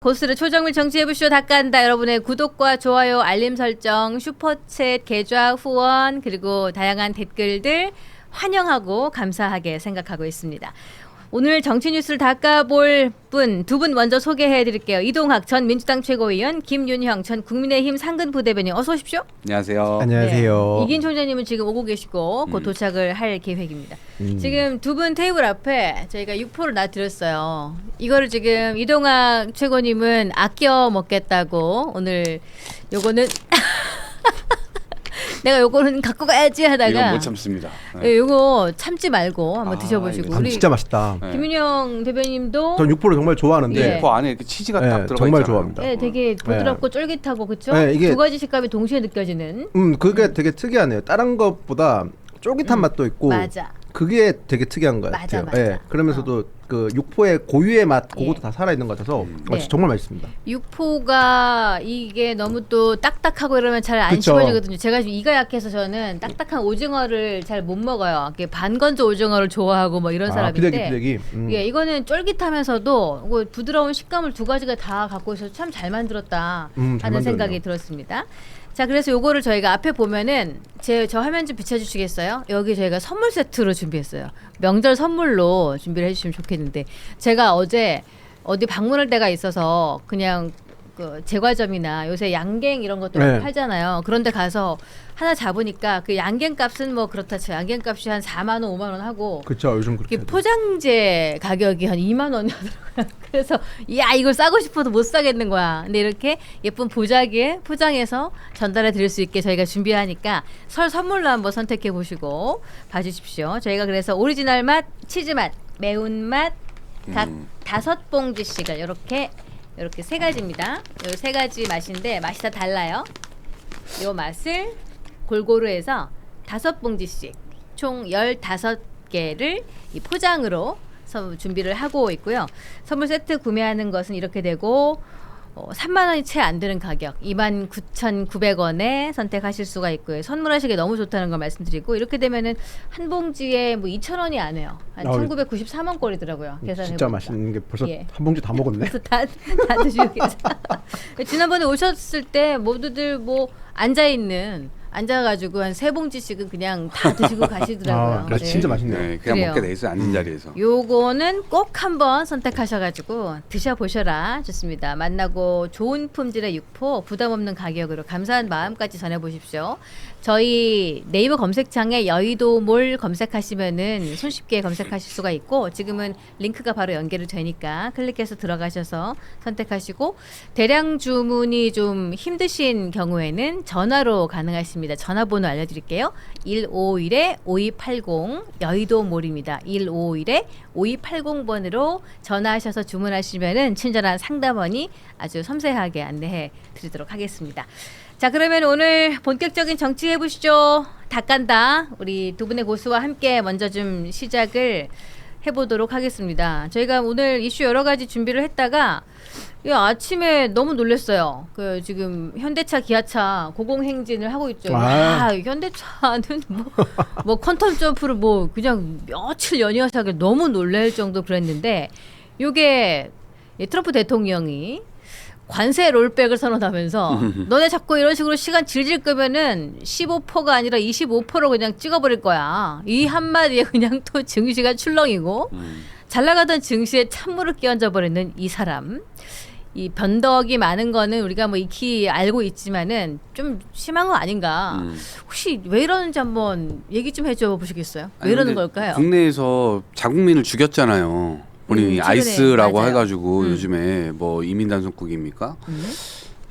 고스트 초정밀 정치예부쇼 닦아간다. 여러분의 구독과 좋아요, 알림 설정, 슈퍼챗, 계좌, 후원 그리고 다양한 댓글들 환영하고 감사하게 생각하고 있습니다. 오늘 정치 뉴스를 닦아볼 분 두 분 먼저 소개해드릴게요. 이동학 전 민주당 최고위원, 김윤형 전 국민의힘 상근 부대변인 어서 오십시오. 안녕하세요. 안녕하세요. 네, 이긴 총장님은 지금 오고 계시고 곧 도착을 할 계획입니다. 지금 두 분 테이블 앞에 저희가 육포를 놔드렸어요. 이거를 지금 이동학 최고님은 아껴 먹겠다고 오늘 요거는 내가 요거는 갖고 가야지 하다가 이건 못 참습니다. 네. 요거 참지 말고 한번 드셔보시고 우리 진짜 맛있다. 네. 김윤영 대변인도 전 육포를 정말 좋아하는데 예. 그 안에 이렇게 치즈가 네, 딱 들어가 정말 있잖아요. 좋아합니다. 네, 되게 부드럽고 쫄깃하고 그렇죠? 네, 이게- 두 가지 식감이 동시에 느껴지는. 그게 되게 특이하네요. 다른 것보다 쫄깃한 맛도 있고 맞아. 그게 되게 특이한 것 맞아, 같아요. 맞아. 예, 그러면서도 그 육포의 고유의 맛 그것도 예. 다 살아있는 것 같아서 네. 정말 맛있습니다. 육포가 이게 너무 또 딱딱하고 이러면 잘 안 그쵸. 씹어지거든요. 제가 지금 이가 약해서 저는 딱딱한 오징어를 잘 못 먹어요. 이렇게 반건조 오징어를 좋아하고 뭐 이런 사람인데. 피대기. 예, 이거는 쫄깃하면서도 뭐 부드러운 식감을 두 가지가 다 갖고 있어서 참 잘 만들었다 잘 하는 만들었네요. 생각이 들었습니다. 자, 그래서 요거를 저희가 앞에 보면은 저 화면 좀 비춰주시겠어요? 여기 저희가 선물 세트로 준비했어요. 명절 선물로 준비를 해주시면 좋겠는데 제가 어제 어디 방문할 때가 있어서 그냥 그 제과점이나 요새 양갱 이런 것도 네. 팔잖아요. 그런데 가서 하나 잡으니까 그 양갱 값은 뭐 그렇다 쳐. 양갱 값이 한 4만 원, 5만 원 하고 그렇죠. 요즘 그렇게. 이게 포장재 가격이 한 2만 원이 하더라고요. 그래서 야 이걸 싸고 싶어도 못 사겠는 거야. 근데 이렇게 예쁜 보자기에 포장해서 전달해 드릴 수 있게 저희가 준비하니까 설 선물로 한번 선택해 보시고 봐주십시오. 저희가 그래서 오리지널 맛, 치즈 맛, 매운 맛 각 5봉지씩을 이렇게 세 가지입니다. 이 세 가지 맛인데 맛이 다 달라요. 이 맛을 골고루 해서 5봉지씩 총 15개를 이 포장으로 준비를 하고 있고요. 선물 세트 구매하는 것은 이렇게 되고 3만 원이 채 안 되는 가격 29,900원에 선택하실 수가 있고요. 선물하시기에 너무 좋다는 걸 말씀드리고 이렇게 되면은 한 봉지에 뭐 2,000원이 안 해요. 한 1,993원 꼴이더라고요. 계산해 진짜 보니까. 맛있는 게 벌써 예. 한 봉지 다 먹었네. 그래서 다 드시고 계세요. 지난번에 오셨을 때 모두들 뭐 앉아가지고 한 3봉지씩은 그냥 다 드시고 가시더라고요. 그래서 진짜 맛있네요. 네, 그냥 그래요. 먹게 돼 있어요. 앉은 자리에서. 요거는 꼭 한번 선택하셔가지고 드셔보셔라. 좋습니다. 만나고 좋은 품질의 육포 부담 없는 가격으로 감사한 마음까지 전해보십시오. 저희 네이버 검색창에 여의도몰 검색하시면은 손쉽게 검색하실 수가 있고 지금은 링크가 바로 연결이 되니까 클릭해서 들어가셔서 선택하시고 대량 주문이 좀 힘드신 경우에는 전화로 가능하십니다. 전화번호 알려드릴게요. 151-5280 여의도몰입니다. 151-5280번으로 전화하셔서 주문하시면은 친절한 상담원이 아주 섬세하게 안내해 드리도록 하겠습니다. 자, 그러면 오늘 본격적인 정치 해보시죠. 닦간다. 우리 두 분의 고수와 함께 먼저 좀 시작을 해보도록 하겠습니다. 저희가 오늘 이슈 여러 가지 준비를 했다가 아침에 너무 놀랐어요. 그 지금 현대차, 기아차 고공행진을 하고 있죠. 현대차는 뭐 퀀텀 점프를 뭐 그냥 며칠 연이어서 하길 너무 놀랄 정도 그랬는데 요게 트럼프 대통령이 관세 롤백을 선언하면서 너네 자꾸 이런 식으로 시간 질질 끄면은 15%가 아니라 25%로 그냥 찍어버릴 거야. 이 한마디에 그냥 또 증시가 출렁이고 잘 나가던 증시에 찬물을 끼얹어 버리는 이 사람. 이 변덕이 많은 거는 우리가 뭐 익히 알고 있지만은 좀 심한 거 아닌가. 혹시 왜 이러는지 한번 얘기 좀 해줘 보시겠어요? 왜 이러는 걸까요? 국내에서 자국민을 죽였잖아요. 본인이 최근에, 아이스라고 맞아요. 해가지고 요즘에 뭐 이민 단속국입니까?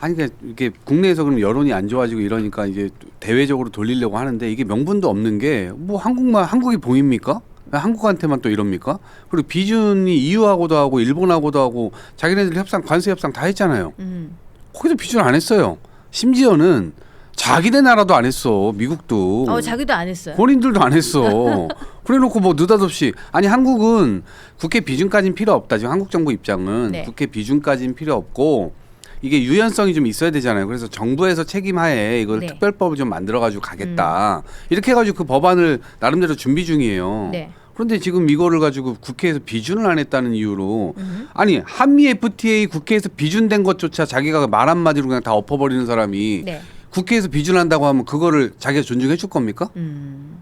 아니 그러니까 이게 국내에서 그럼 여론이 안 좋아지고 이러니까 이게 대외적으로 돌리려고 하는데 이게 명분도 없는 게 뭐 한국이 보입니까? 한국한테만 또 이럽니까? 그리고 비준이 EU하고도 하고 일본하고도 하고 자기네들 관세 협상 다 했잖아요. 거기도 비준 안 했어요. 심지어는 자기네 나라도 안 했어. 미국도. 자기도 안 했어요. 본인들도 안 했어. 그래놓고 뭐 느닷없이 아니 한국은 국회 비준까지는 필요 없다. 지금 한국 정부 입장은 네. 국회 비준까지는 필요 없고 이게 유연성이 좀 있어야 되잖아요. 그래서 정부에서 책임하에 이걸 특별법을 좀 만들어가지고 가겠다. 이렇게 해가지고 그 법안을 나름대로 준비 중이에요. 네. 그런데 지금 이거를 가지고 국회에서 비준을 안 했다는 이유로 아니 한미 FTA 국회에서 비준된 것조차 자기가 말 한마디로 그냥 다 엎어버리는 사람이 네. 국회에서 비준한다고 하면 그거를 자기가 존중해 줄 겁니까?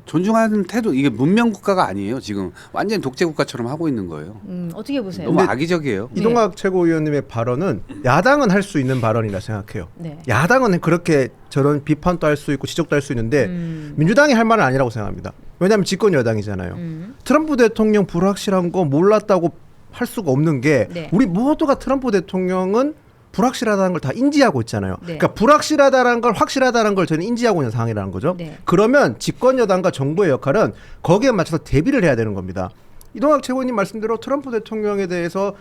존중하는 태도 이게 문명 국가가 아니에요. 지금 완전 독재 국가처럼 하고 있는 거예요. 어떻게 보세요? 너무 악의적이에요. 이동학 최고위원님의 발언은 야당은 할 수 있는 발언이라 생각해요. 네. 야당은 그렇게 저런 비판도 할 수 있고 지적도 할 수 있는데 민주당이 할 말은 아니라고 생각합니다. 왜냐하면 집권 여당이잖아요. 트럼프 대통령 불확실한 거 몰랐다고 할 수가 없는 게 네. 우리 모두가 트럼프 대통령은 불확실하다는 걸 다 인지하고 있잖아요. 네. 그러니까 불확실하다는 걸 확실하다는 걸 저는 인지하고 있는 상황이라는 거죠. 네. 그러면 집권 여당과 정부의 역할은 거기에 맞춰서 대비를 해야 되는 겁니다. 이동학 최고님 말씀대로 트럼프 대통령에 대해서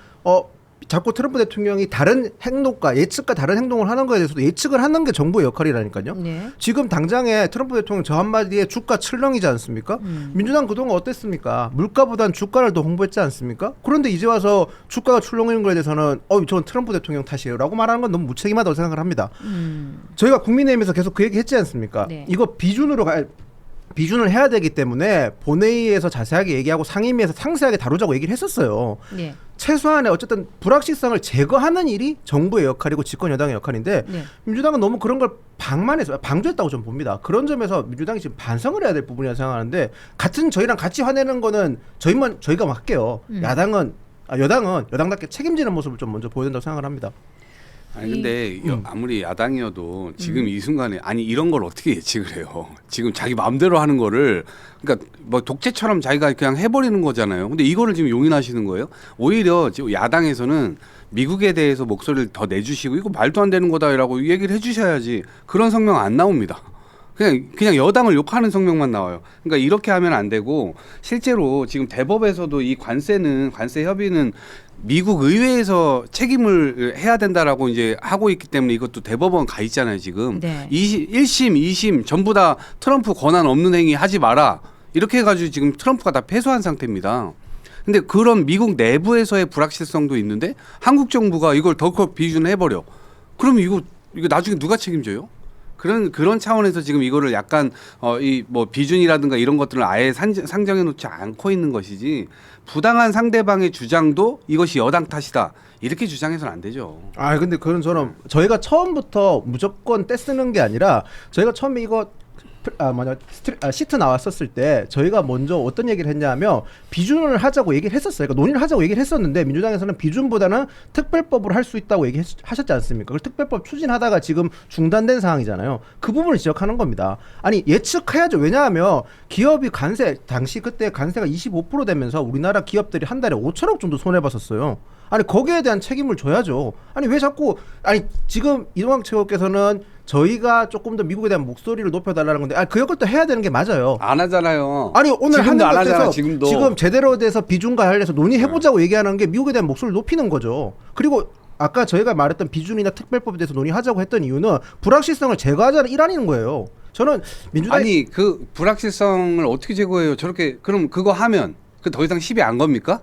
자꾸 트럼프 대통령이 다른 행동과 예측과 다른 행동을 하는 거에 대해서도 예측을 하는 게 정부의 역할이라니까요. 네. 지금 당장에 트럼프 대통령 저 한마디에 주가 출렁이지 않습니까? 민주당 그동안 어땠습니까? 물가보단 주가를 더 홍보했지 않습니까? 그런데 이제 와서 주가가 출렁이는 거에 대해서는 저는 트럼프 대통령 탓이에요 라고 말하는 건 너무 무책임하다고 생각을 합니다. 저희가 국민의힘에서 계속 그 얘기 했지 않습니까? 네. 이거 비준을 해야 되기 때문에 본회의에서 자세하게 얘기하고 상임위에서 상세하게 다루자고 얘기를 했었어요. 네. 최소한의 어쨌든 불확실성을 제거하는 일이 정부의 역할이고 집권 여당의 역할인데 네. 민주당은 너무 그런 걸 방조했다고 좀 봅니다. 그런 점에서 민주당이 지금 반성을 해야 될 부분이라고 생각하는데 같은 저희랑 같이 화내는 거는 저희가 할게요. 여당은 여당답게 책임지는 모습을 좀 먼저 보여야 된다고 생각을 합니다. 아니 근데 아무리 야당이어도 지금 이 순간에 아니 이런 걸 어떻게 예측을 해요? 지금 자기 마음대로 하는 거를 그러니까 뭐 독재처럼 자기가 그냥 해버리는 거잖아요. 근데 이거를 지금 용인하시는 거예요? 오히려 지금 야당에서는 미국에 대해서 목소리를 더 내주시고 이거 말도 안 되는 거다라고 얘기를 해주셔야지 그런 성명 안 나옵니다. 그냥 여당을 욕하는 성명만 나와요. 그러니까 이렇게 하면 안 되고 실제로 지금 대법에서도 이 관세 협의는 미국 의회에서 책임을 해야 된다라고 이제 하고 있기 때문에 이것도 대법원 가 있잖아요, 지금. 네. 1심, 2심 전부 다 트럼프 권한 없는 행위 하지 마라. 이렇게 해가지고 지금 트럼프가 다 패소한 상태입니다. 근데 그런 미국 내부에서의 불확실성도 있는데 한국 정부가 이걸 더 비준해버려. 그럼 이거 나중에 누가 책임져요? 그런 차원에서 지금 이거를 약간 이 뭐 비준이라든가 이런 것들을 아예 상정해 놓지 않고 있는 것이지 부당한 상대방의 주장도 이것이 여당 탓이다 이렇게 주장해서는 안 되죠. 근데 그건 저희가 처음부터 무조건 떼쓰는 게 아니라 저희가 처음에 이거 시트 나왔었을 때 저희가 먼저 어떤 얘기를 했냐면 비준을 하자고 얘기를 했었어요. 그러니까 논의를 하자고 얘기를 했었는데 민주당에서는 비준보다는 특별법으로 할 수 있다고 얘기하셨지 않습니까? 그 특별법 추진하다가 지금 중단된 상황이잖아요. 그 부분을 지적하는 겁니다. 아니 예측해야죠. 왜냐하면 기업이 당시 그때 관세가 25% 되면서 우리나라 기업들이 한 달에 5천억 정도 손해봤었어요. 아니 거기에 대한 책임을 져야죠. 아니 왜 자꾸 지금 이동학 최고께서는 저희가 조금 더 미국에 대한 목소리를 높여달라는 건데 그 역할도 해야 되는 게 맞아요. 안 하잖아요. 아니 오늘 하는 안 하잖아, 것에서 지금도. 지금 제대로 돼서 비준과 관련해서 논의해보자고 얘기하는 게 미국에 대한 목소리를 높이는 거죠. 그리고 아까 저희가 말했던 비준이나 특별법에 대해서 논의하자고 했던 이유는 불확실성을 제거하자는 일환인 거예요. 저는 민주당이 아니 그 불확실성을 어떻게 제거해요? 저렇게 그럼 그거 하면 더 이상 시비 안 겁니까?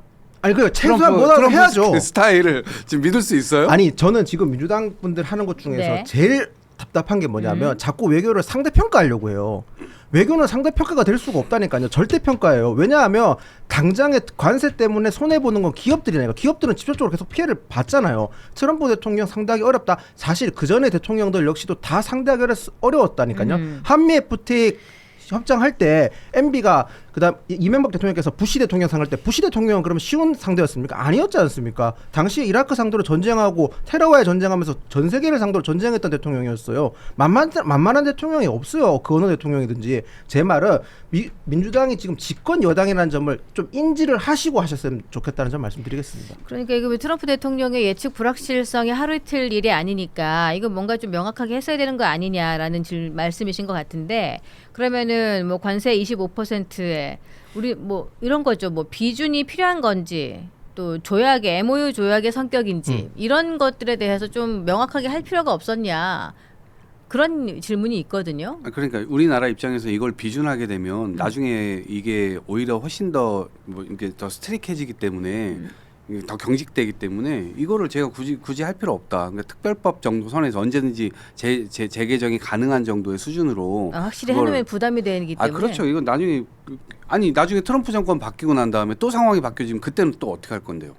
최소한 뭐라도 해야죠. 그 스타일을 지금 믿을 수 있어요? 아니 저는 지금 민주당 분들 하는 것 중에서 네. 제일 답답한 게 뭐냐면 자꾸 외교를 상대평가하려고 해요. 외교는 상대평가가 될 수가 없다니까요. 절대평가예요. 왜냐하면 당장의 관세 때문에 손해보는 건 기업들이니까 기업들은 직접적으로 계속 피해를 봤잖아요. 트럼프 대통령 상대하기 어렵다. 사실 그전에 대통령들 역시도 다 상대하기 어려웠다니까요. 한미 FTA 협정할 때 MB가 그다음 이명박 대통령께서 부시 대통령 상할 때 부시 대통령은 그러면 쉬운 상대였습니까? 아니었지 않습니까? 당시에 이라크 상대로 전쟁하고 테러와의 전쟁하면서 전 세계를 상대로 전쟁했던 대통령이었어요. 만만한 대통령이 없어요. 그 어느 대통령이든지. 제 말은 민주당이 지금 집권 여당이라는 점을 좀 인지를 하시고 하셨으면 좋겠다는 점 말씀드리겠습니다. 그러니까 이거 트럼프 대통령의 예측 불확실성이 하루 이틀 일이 아니니까 이거 뭔가 좀 명확하게 했어야 되는 거 아니냐라는 말씀이신 것 같은데 그러면은 뭐 관세 25%에 우리 뭐 이런 거죠. 뭐 비준이 필요한 건지 또 조약의 MOU 조약의 성격인지 이런 것들에 대해서 좀 명확하게 할 필요가 없었냐. 그런 질문이 있거든요. 그러니까 우리나라 입장에서 이걸 비준하게 되면 나중에 이게 오히려 훨씬 더 뭐 이게 더 스트릭해지기 때문에 더 경직되기 때문에 이거를 제가 굳이 할 필요 없다. 그러니까 특별법 정도 선에서 언제든지 재개정이 가능한 정도의 수준으로 확실히 그걸- 해놓으면 부담이 되기 때문에. 그렇죠. 이건 나중에 트럼프 정권 바뀌고 난 다음에 또 상황이 바뀌어지면 그때는 또 어떻게 할 건데요.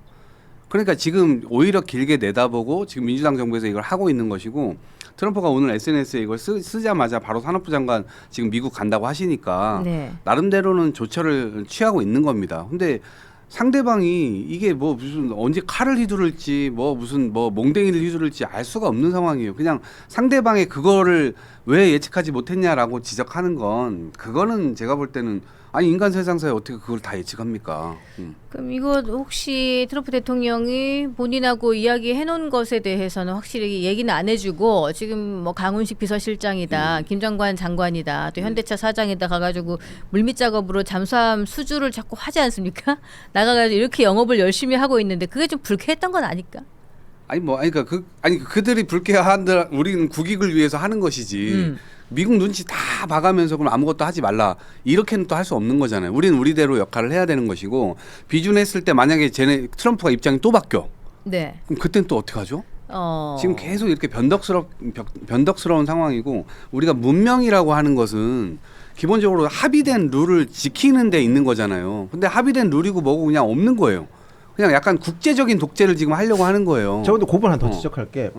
그러니까 지금 오히려 길게 내다보고 지금 민주당 정부에서 이걸 하고 있는 것이고 트럼프가 오늘 SNS에 이걸 쓰자마자 바로 산업부 장관 지금 미국 간다고 하시니까 네. 나름대로는 조처를 취하고 있는 겁니다. 근데 상대방이 이게 뭐 무슨 언제 칼을 휘두를지 무슨 몽댕이를 휘두를지 알 수가 없는 상황이에요. 그냥 상대방의 그거를 왜 예측하지 못했냐라고 지적하는 건 그거는 제가 볼 때는 아니 인간 세상사에 어떻게 그걸 다 예측합니까? 그럼 이거 혹시 트럼프 대통령이 본인하고 이야기해 놓은 것에 대해서는 확실히 얘기는 안 해주고 지금 뭐 강훈식 비서실장이다, 김 장관이다, 또 현대차 사장이다 가가지고 물밑 작업으로 잠수함 수주를 자꾸 하지 않습니까? 나가가지고 이렇게 영업을 열심히 하고 있는데 그게 좀 불쾌했던 건 아닐까? 그들이 불쾌한들 우리는 국익을 위해서 하는 것이지. 미국 눈치 다 봐가면서 그럼 아무것도 하지 말라 이렇게는 또 할 수 없는 거잖아요. 우리는 우리대로 역할을 해야 되는 것이고 비준했을 때 만약에 트럼프가 입장이 또 바뀌어. 네. 그럼 그때는 또 어떻게 하죠? 지금 계속 이렇게 변덕스러운 상황이고 우리가 문명이라고 하는 것은 기본적으로 합의된 룰을 지키는 데 있는 거잖아요. 근데 합의된 룰이고 뭐고 그냥 없는 거예요. 그냥 약간 국제적인 독재를 지금 하려고 하는 거예요. 저 근데 그분 하나 더 지적할게.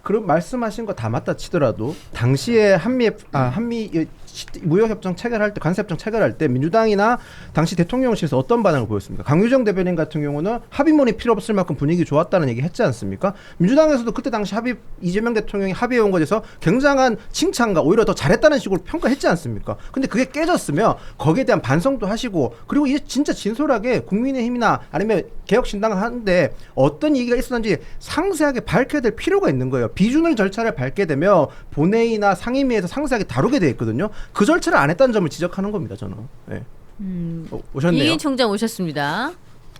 그럼 말씀하신 거 다 맞다 치더라도 당시에 한미 무역협정 체결할 때 관세협정 체결할 때 민주당이나 당시 대통령실에서 어떤 반응을 보였습니까? 강유정 대변인 같은 경우는 합의문이 필요 없을 만큼 분위기 좋았다는 얘기 했지 않습니까? 민주당에서도 그때 당시 이재명 대통령이 합의해 온 것에서 굉장한 칭찬과 오히려 더 잘했다는 식으로 평가했지 않습니까? 근데 그게 깨졌으면 거기에 대한 반성도 하시고 그리고 이제 진짜 진솔하게 국민의힘이나 아니면 개혁신당을 하는데 어떤 얘기가 있었는지 상세하게 밝혀야 될 필요가 있는 거예요. 비준을 절차를 밟게 되면 본회의나 상임위에서 상세하게 다루게 돼 있거든요. 그 절차를 안 했다는 점을 지적하는 겁니다. 저는. 네. 오셨네요. 이인 총장 오셨습니다.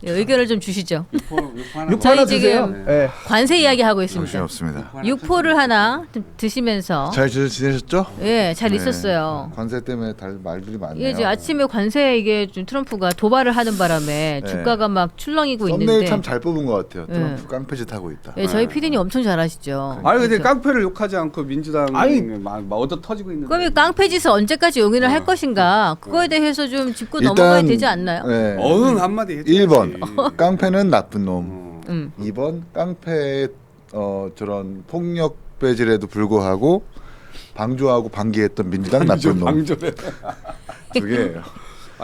의견을 좀 주시죠. 육포 저희 하나 지금 드세요. 네. 관세 이야기 하고 정신 있습니다. 없습니다. 육포를 하나 좀 드시면서 잘 지내셨죠? 예, 잘 네. 있었어요. 관세 때문에 말들이 많네요. 예, 이제 아침에 관세 이게 좀 트럼프가 도발을 하는 바람에 네. 주가가 막 출렁이고 썸네일 있는데. 참 잘 뽑은 것 같아요. 트럼프 네. 깡패짓 하고 있다. 예, 저희 PD님 엄청 잘하시죠. 아니 근데 그렇죠? 깡패를 욕하지 않고 민주당 아니, 막 얻어 터지고 있는. 그럼 이 깡패짓을 언제까지 용인을 할 것인가? 그거에 대해서 좀 짚고 일단, 넘어가야 되지 않나요? 네. 어흥 한마디 해줘야지. 1번 깡패는 나쁜 놈. 2번 깡패의 저런 폭력 배질에도 불구하고 방조하고 방기했던 민주당 나쁜 놈. 방조래. 두 개예요.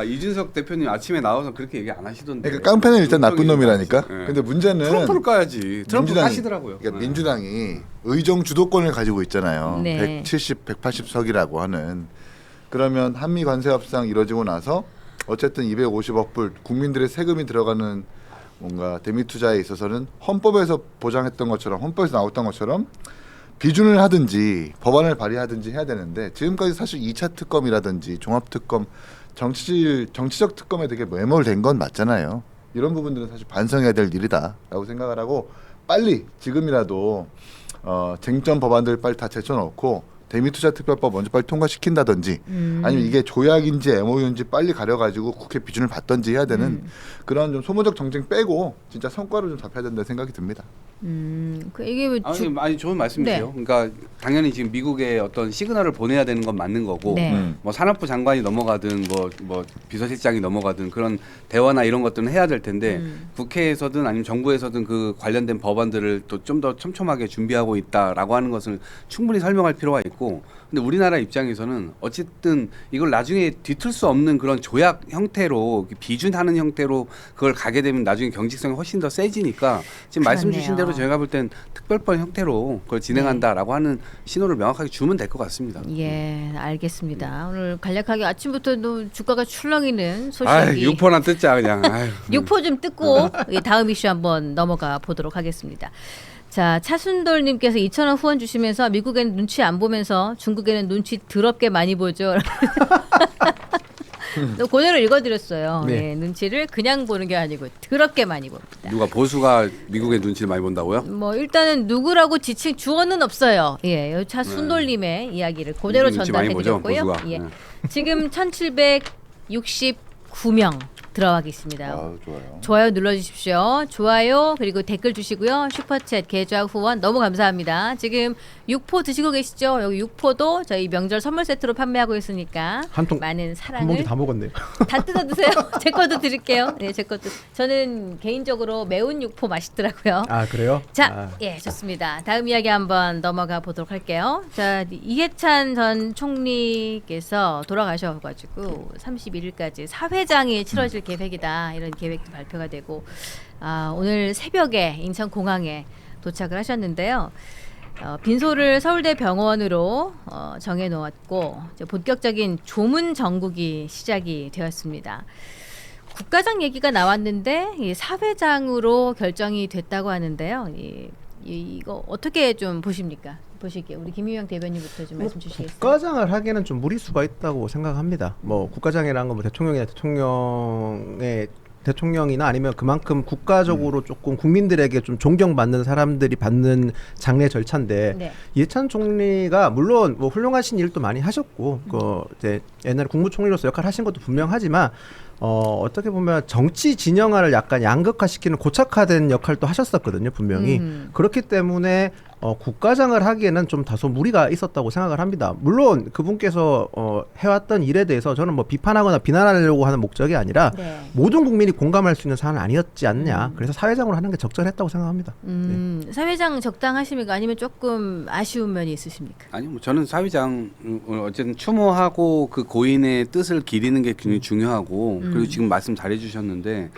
이준석 대표님 아침에 나와서 그렇게 얘기 안 하시던데. 그러니까 깡패는 일단 나쁜 놈이라니까. 네. 근데 문제는 트럼프를 까야지. 트럼프 민주당이- 까시더라고요. 그러니까 민주당이 의정 주도권을 가지고 있잖아요. 네. 170, 180석이라고 하는. 그러면 한미 관세 협상 이루어지고 나서 어쨌든 250억 불 국민들의 세금이 들어가는 뭔가 대미 투자에 있어서는 헌법에서 보장했던 것처럼 헌법에서 나왔던 것처럼 비준을 하든지 법안을 발의하든지 해야 되는데 지금까지 사실 2차 특검이라든지 종합 특검 정치적 특검에 되게 매몰된 건 맞잖아요. 이런 부분들은 사실 반성해야 될 일이다라고 생각을 하고 빨리 지금이라도 쟁점 법안들 빨리 다 제쳐놓고 대미투자특별법 먼저 빨리 통과시킨다든지 아니면 이게 조약인지 MOU인지 빨리 가려가지고 국회 비준을 받든지 해야 되는 그런 좀 소모적 정쟁 빼고 진짜 성과를 좀 잡혀야 된다는 생각이 듭니다. 이게 뭐 아니 좋은 말씀이세요. 네. 그러니까 당연히 지금 미국에 어떤 시그널을 보내야 되는 건 맞는 거고, 네. 뭐 산업부 장관이 넘어가든 뭐 비서실장이 넘어가든 그런 대화나 이런 것들은 해야 될 텐데 국회에서든 아니면 정부에서든 그 관련된 법안들을 또 좀 더 촘촘하게 준비하고 있다라고 하는 것을 충분히 설명할 필요가 있고. 근데 우리나라 입장에서는 어쨌든 이걸 나중에 뒤틀 수 없는 그런 조약 형태로 비준하는 형태로 그걸 가게 되면 나중에 경직성이 훨씬 더 세지니까 지금 말씀 주신 그렇네요. 대로 저희가 볼 땐 특별법 형태로 그걸 진행한다라고 하는 신호를 명확하게 주면 될 것 같습니다. 예, 알겠습니다. 오늘 간략하게 아침부터 주가가 출렁이는 소식이 육포나 뜯자 그냥. 아유. 육포 좀 뜯고 예, 다음 이슈 한번 넘어가 보도록 하겠습니다. 자, 차순돌님께서 2,000원 후원 주시면서 미국에는 눈치 안 보면서 중국에는 눈치 더럽게 많이 보죠. 그대로 읽어드렸어요. 네. 예, 눈치를 그냥 보는 게 아니고 더럽게 많이 봅니다. 누가 보수가 미국의 눈치를 많이 본다고요? 뭐 일단은 누구라고 지칭 주어는 없어요. 예, 차순돌님의 이야기를 그대로 눈치 많이 보죠, 전달해드렸고요. 보수가. 예. 네. 지금 1,769명 들어가겠습니다. 좋아요. 좋아요 눌러주십시오. 좋아요 그리고 댓글 주시고요. 슈퍼챗 계좌 후원 너무 감사합니다. 지금 육포 드시고 계시죠? 여기 육포도 저희 명절 선물 세트로 판매하고 있으니까 한 통, 많은 한 사랑을 봉지 다 먹었네요. 다 뜯어 드세요. 제 것도 드릴게요. 네, 제 것도. 저는 개인적으로 매운 육포 맛있더라고요. 아 그래요? 자, 예, 좋습니다. 다음 이야기 한번 넘어가 보도록 할게요. 자, 이해찬 전 총리께서 돌아가셔가지고 31일까지 사회장이 치러질 계획이다. 이런 계획도 발표가 되고, 오늘 새벽에 인천공항에 도착을 하셨는데요. 빈소를 서울대 병원으로 정해놓았고 이제 본격적인 조문 정국이 시작이 되었습니다. 국가장 얘기가 나왔는데 이 사회장으로 결정이 됐다고 하는데요. 이거 어떻게 좀 보십니까? 보시기에 우리 김유영 대변인부터 좀 말씀 주시겠어요? 국가장을 하기에는 좀 무리수가 있다고 생각합니다. 뭐 국가장이라는 건 뭐 대통령이나 아니면 그만큼 국가적으로 조금 국민들에게 좀 존경받는 사람들이 받는 장례 절차인데 네. 이해찬 총리가 물론 뭐 훌륭하신 일도 많이 하셨고 이제 옛날에 국무총리로서 역할을 하신 것도 분명하지만 어떻게 보면 정치 진영화를 약간 양극화시키는 고착화된 역할도 하셨었거든요, 분명히. 그렇기 때문에 국가장을 하기에는 좀 다소 무리가 있었다고 생각을 합니다. 물론 그분께서 해왔던 일에 대해서 저는 뭐 비판하거나 비난하려고 하는 목적이 아니라 네. 모든 국민이 공감할 수 있는 사안은 아니었지 않냐. 그래서 사회장으로 하는 게 적절했다고 생각합니다. 네. 사회장 적당하십니까? 아니면 조금 아쉬운 면이 있으십니까? 아니 뭐 저는 사회장 어쨌든 추모하고 그 고인의 뜻을 기리는 게 굉장히 중요하고 그리고 지금 말씀 잘해주셨는데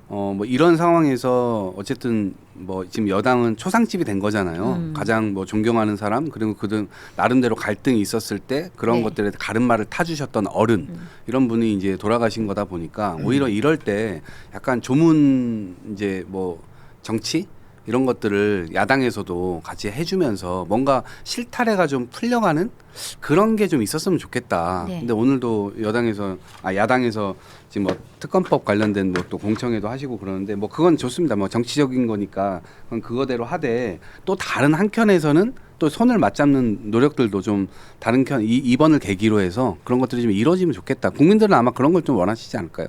뭐 이런 상황에서 어쨌든 뭐 지금 여당은 초상집이 된 거잖아요. 가장 뭐 존경하는 사람 그리고 그들 나름대로 갈등이 있었을 때 그런 네. 것들에 가름말을 타주셨던 어른 이런 분이 이제 돌아가신 거다 보니까 오히려 이럴 때 약간 조문 이제 뭐 정치 이런 것들을 야당에서도 같이 해주면서 뭔가 실타래가 좀 풀려가는 그런 게 좀 있었으면 좋겠다. 네. 근데 오늘도 야당에서 지금 뭐 특검법 관련된 뭐 또 공청회도 하시고 그러는데 뭐 그건 좋습니다. 뭐 정치적인 거니까 그건 그거대로 하되 또 다른 한켠에서는 또 손을 맞잡는 노력들도 좀 다른 이번을 계기로 해서 그런 것들이 좀 이루어지면 좋겠다. 국민들은 아마 그런 걸 좀 원하시지 않을까요?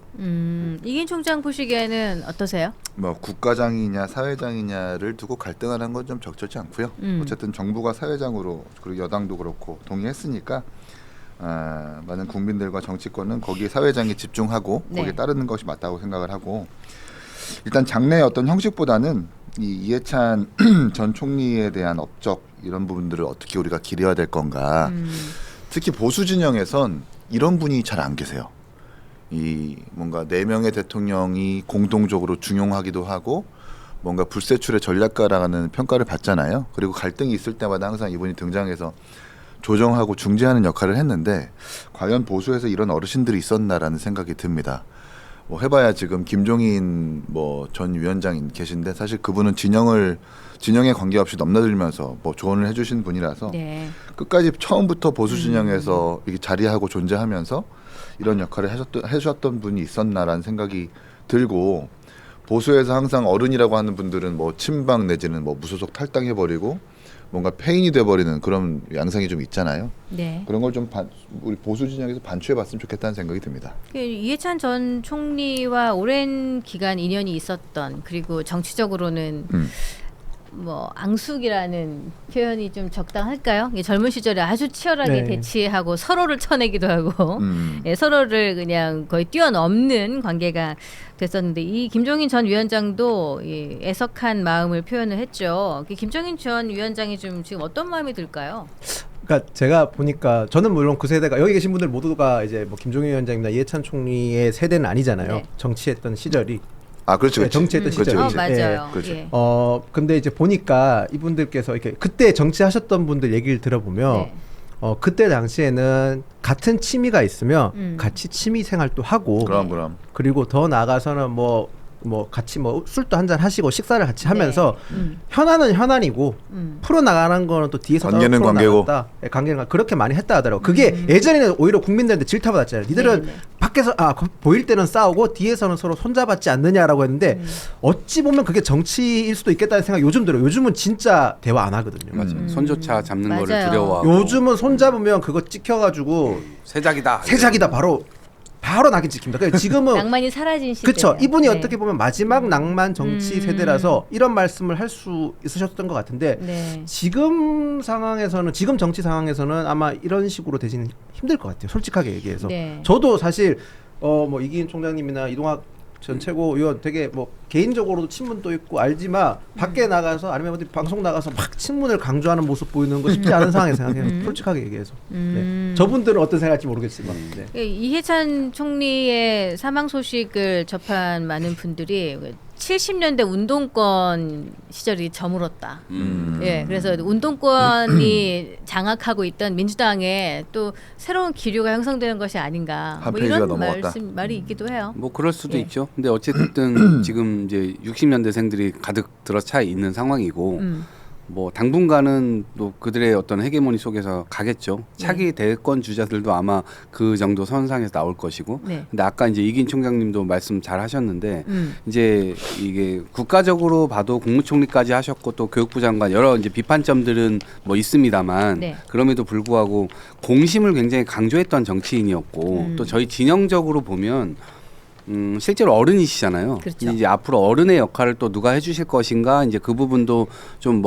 이긴 총장 보시기에는 어떠세요? 뭐 국가장이냐 사회장이냐를 두고 갈등하는 건 좀 적절치 않고요. 어쨌든 정부가 사회장으로 그리고 여당도 그렇고 동의했으니까 많은 국민들과 정치권은 거기에 사회장에 집중하고 네. 거기에 따르는 것이 맞다고 생각을 하고 일단 장래의 어떤 형식보다는 이 이해찬 전 총리에 대한 업적 이런 부분들을 어떻게 우리가 기려야 될 건가. 특히 보수 진영에선 이런 분이 잘 안 계세요. 이 뭔가 4명의 대통령이 공동적으로 중용하기도 하고 뭔가 불세출의 전략가라는 평가를 받잖아요. 그리고 갈등이 있을 때마다 항상 이분이 등장해서 조정하고 중재하는 역할을 했는데 과연 보수에서 이런 어르신들이 있었나라는 생각이 듭니다. 뭐 해봐야 지금 김종인 뭐 전 위원장 계신데 사실 그분은 진영에 관계없이 넘나들면서 뭐 조언을 해주신 분이라서 네. 끝까지 처음부터 보수 진영에서 이렇게 자리하고 존재하면서 이런 역할을 해주셨던 분이 있었나라는 생각이 들고 보수에서 항상 어른이라고 하는 분들은 뭐 친박 내지는 뭐 무소속 탈당해버리고 뭔가 폐인이 돼버리는 그런 양상이 좀 있잖아요. 네. 그런 걸 좀 우리 보수 진영에서 반추해봤으면 좋겠다는 생각이 듭니다. 이해찬 전 총리와 오랜 기간 인연이 있었던 그리고 정치적으로는 뭐 앙숙이라는 표현이 좀 적당할까요? 젊은 시절에 아주 치열하게 네. 대치하고 서로를 쳐내기도 하고 예, 서로를 그냥 거의 뛰어넘는 관계가 됐었는데 이 김종인 전 위원장도 이 애석한 마음을 표현을 했죠. 김종인 전 위원장이 좀 지금 어떤 마음이 들까요? 그러니까 제가 보니까 저는 물론 그 세대가 여기 계신 분들 모두가 이제 뭐 김종인 위원장이나 이해찬 총리의 세대는 아니잖아요. 네. 정치했던 시절이. 그렇죠. 네, 정치했던 시절이. 그렇죠. 맞아요. 그렇죠. 예. 근데 이제 보니까 이분들께서 이렇게 그때 정치하셨던 분들 얘기를 들어보면 네. 그때 당시에는 같은 취미가 있으면 같이 취미 생활도 하고 그럼. 그리고 더 나아가서는 뭐 같이 뭐 술도 한잔 하시고 식사를 같이 하면서 현안은 현안이고 풀어나가는 거는 또 뒤에서 관계는 관계고. 관계는 그렇게 많이 했다 하더라고. 그게 예전에는 오히려 국민들한테 질타받았잖아요. 니들은 네. 밖에서 보일 때는 싸우고 뒤에서는 서로 손잡았지 않느냐라고 했는데 어찌 보면 그게 정치일 수도 있겠다는 생각 요즘 들어요. 요즘은 진짜 대화 안 하거든요. 맞아요. 손조차 잡는 거를 맞아요. 두려워하고 요즘은 손잡으면 그거 찍혀가지고 새작이다 새작이다 바로 바로 낙인 찍힙니다. 그러니까 지금은 낭만이 사라진 시대. 그렇죠. 이분이 네. 어떻게 보면 마지막 낭만 정치 세대라서 이런 말씀을 할 수 있으셨던 것 같은데 네. 지금 상황에서는 지금 정치 상황에서는 아마 이런 식으로 되지는 힘들 것 같아요. 솔직하게 얘기해서. 네. 저도 사실 뭐 이기인 총장님이나 이동학 전 최고위원 되게 뭐 개인적으로도 친분도 있고 알지만 밖에 나가서 아니면 어디 방송 나가서 막 친문을 강조하는 모습 보이는 거 쉽지 않은 상황에 생각해요. 솔직하게 얘기해서. 네. 저분들은 어떤 생각할지 모르겠지만. 네. 이해찬 총리의 사망 소식을 접한 많은 분들이 70년대 운동권 시절이 저물었다. 예, 그래서 운동권이 장악하고 있던 민주당에 또 새로운 기류가 형성되는 것이 아닌가. 한 뭐 페이지가 이런 넘어갔다. 말이 있기도 해요. 뭐 그럴 수도 예. 있죠. 근데 어쨌든 지금 이제 60년대생들이 가득 들어차 있는 상황이고 뭐 당분간은 또 그들의 어떤 헤게모니 속에서 가겠죠. 차기 대권 주자들도 아마 그 정도 선상에서 나올 것이고. 네. 근데 아까 이제 이긴 총장님도 말씀 잘 하셨는데 이제 이게 국가적으로 봐도 국무총리까지 하셨고 또 교육부 장관 여러 이제 비판점들은 뭐 있습니다만 네. 그럼에도 불구하고 공심을 굉장히 강조했던 정치인이었고 또 저희 진영적으로 보면 실제로 어른이시잖아요. 그렇죠. 이제 앞으로 어른의 역할을 또 누가 해주실 것인가 이제 그 부분도 좀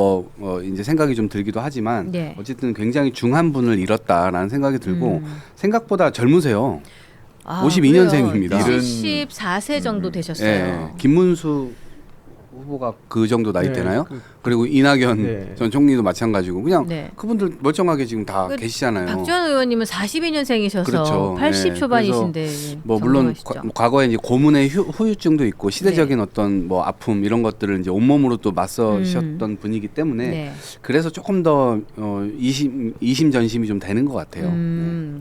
이제 생각이 좀 들기도 하지만 네. 어쨌든 굉장히 중한 분을 잃었다라는 생각이 들고 생각보다 젊으세요. 52년생입니다. 74세 정도 되셨어요. 예, 김문수 후보가 그 정도 나이 네, 되나요? 그리고 이낙연 네. 전 총리도 마찬가지고 그냥 네. 그분들 멀쩡하게 지금 다 그 계시잖아요. 박지원 의원님은 42년생이셔서 그렇죠. 80 네. 초반이신데 뭐 물론 건강하시죠. 과거에 이제 고문의 후유증도 있고 시대적인 네. 어떤 뭐 아픔 이런 것들을 이제 온몸으로 또 맞서셨던 분이기 때문에 네. 그래서 조금 더 이심전심이 좀 되는 것 같아요.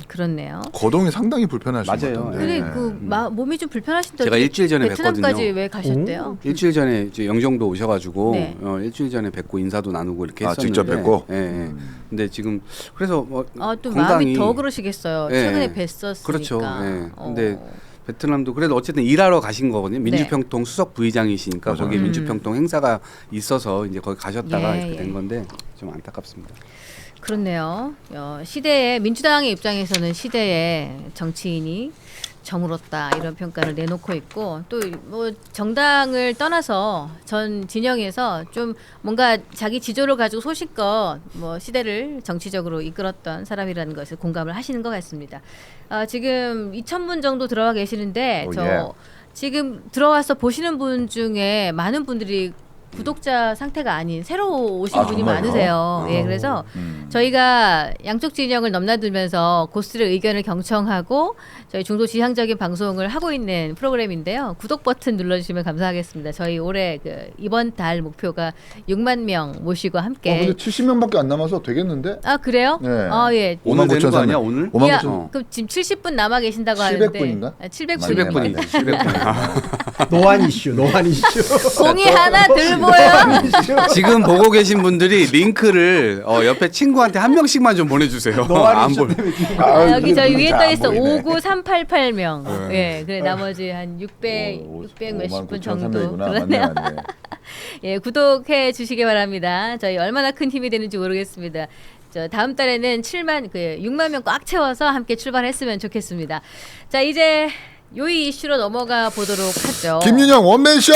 그렇네요. 거동이 상당히 불편하신 것 맞아요. 같던데. 근데 그 몸이 좀 불편하신데 제가 일주일 전에 베트남까지 뵀거든요. 왜 가셨대요? 일주일 전에 이제 영종도 오셔가지고 네. 일주일 전에 뵙고 인사도 나누고 이렇게 아, 했었는데 직접 뵙고? 예, 예. 근데 지금 그래서 또 건강이 마음이 더 그러시겠어요. 예. 최근에 뵀었으니까. 그렇죠. 예. 근데 베트남도 그래도 어쨌든 일하러 가신 거거든요. 민주평통 수석 부의장이시니까 맞아요. 거기 민주평통 행사가 있어서 이제 거기 가셨다가 예, 이렇게 예. 된 건데 좀 안타깝습니다. 그렇네요. 시대의 민주당의 입장에서는 시대의 정치인이 저물었다 이런 평가를 내놓고 있고 또 뭐 정당을 떠나서 전 진영에서 좀 뭔가 자기 지조를 가지고 소신껏 뭐 시대를 정치적으로 이끌었던 사람이라는 것을 공감을 하시는 것 같습니다. 지금 2,000분 정도 들어와 계시는데 지금 들어와서 보시는 분 중에 많은 분들이 구독자 상태가 아닌 새로 오신 분이 정말요? 많으세요. 예, 그래서 저희가 양쪽 진영을 넘나들면서 고스들의 의견을 경청하고 저희 중도 지향적인 방송을 하고 있는 프로그램인데요. 구독 버튼 눌러주시면 감사하겠습니다. 저희 올해 이번 달 목표가 6만 명 모시고 함께. 근데 70명밖에 안 남아서 되겠는데? 그래요? 네. 예. 오늘 5만 되는 9천 거 아니야 오늘? 5만 야, 9천. 그럼 지금 70분 남아 계신다고 하는데 700분인가? 700분. 700분이 700분. 노안 이슈. 공이 하나 들 보여. 지금 보고 계신 분들이 링크를 옆에 친구한테 한 명씩만 좀 보내주세요. 노안 안 이슈 볼. 때문에 여기 저희 위에 잘 떠 안 있어 보이네. 59388명. 예, 그래 나머지 한 600 몇십 분 정도. 그러네요. 맞네. 예, 구독해 주시기 바랍니다. 저희 얼마나 큰 힘이 되는지 모르겠습니다. 저 다음 달에는 6만 명 꽉 채워서 함께 출발했으면 좋겠습니다. 자, 이제 요이 이슈로 넘어가 보도록 하죠. 김윤영 원맨쇼.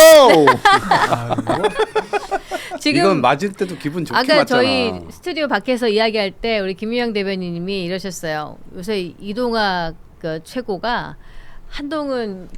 지금 이건 맞을 때도 기분 좋게 아까 맞잖아. 저희 스튜디오 밖에서 이야기할 때 우리 김유영 대변인님이 이러셨어요. 요새 이동학 최고가 한동훈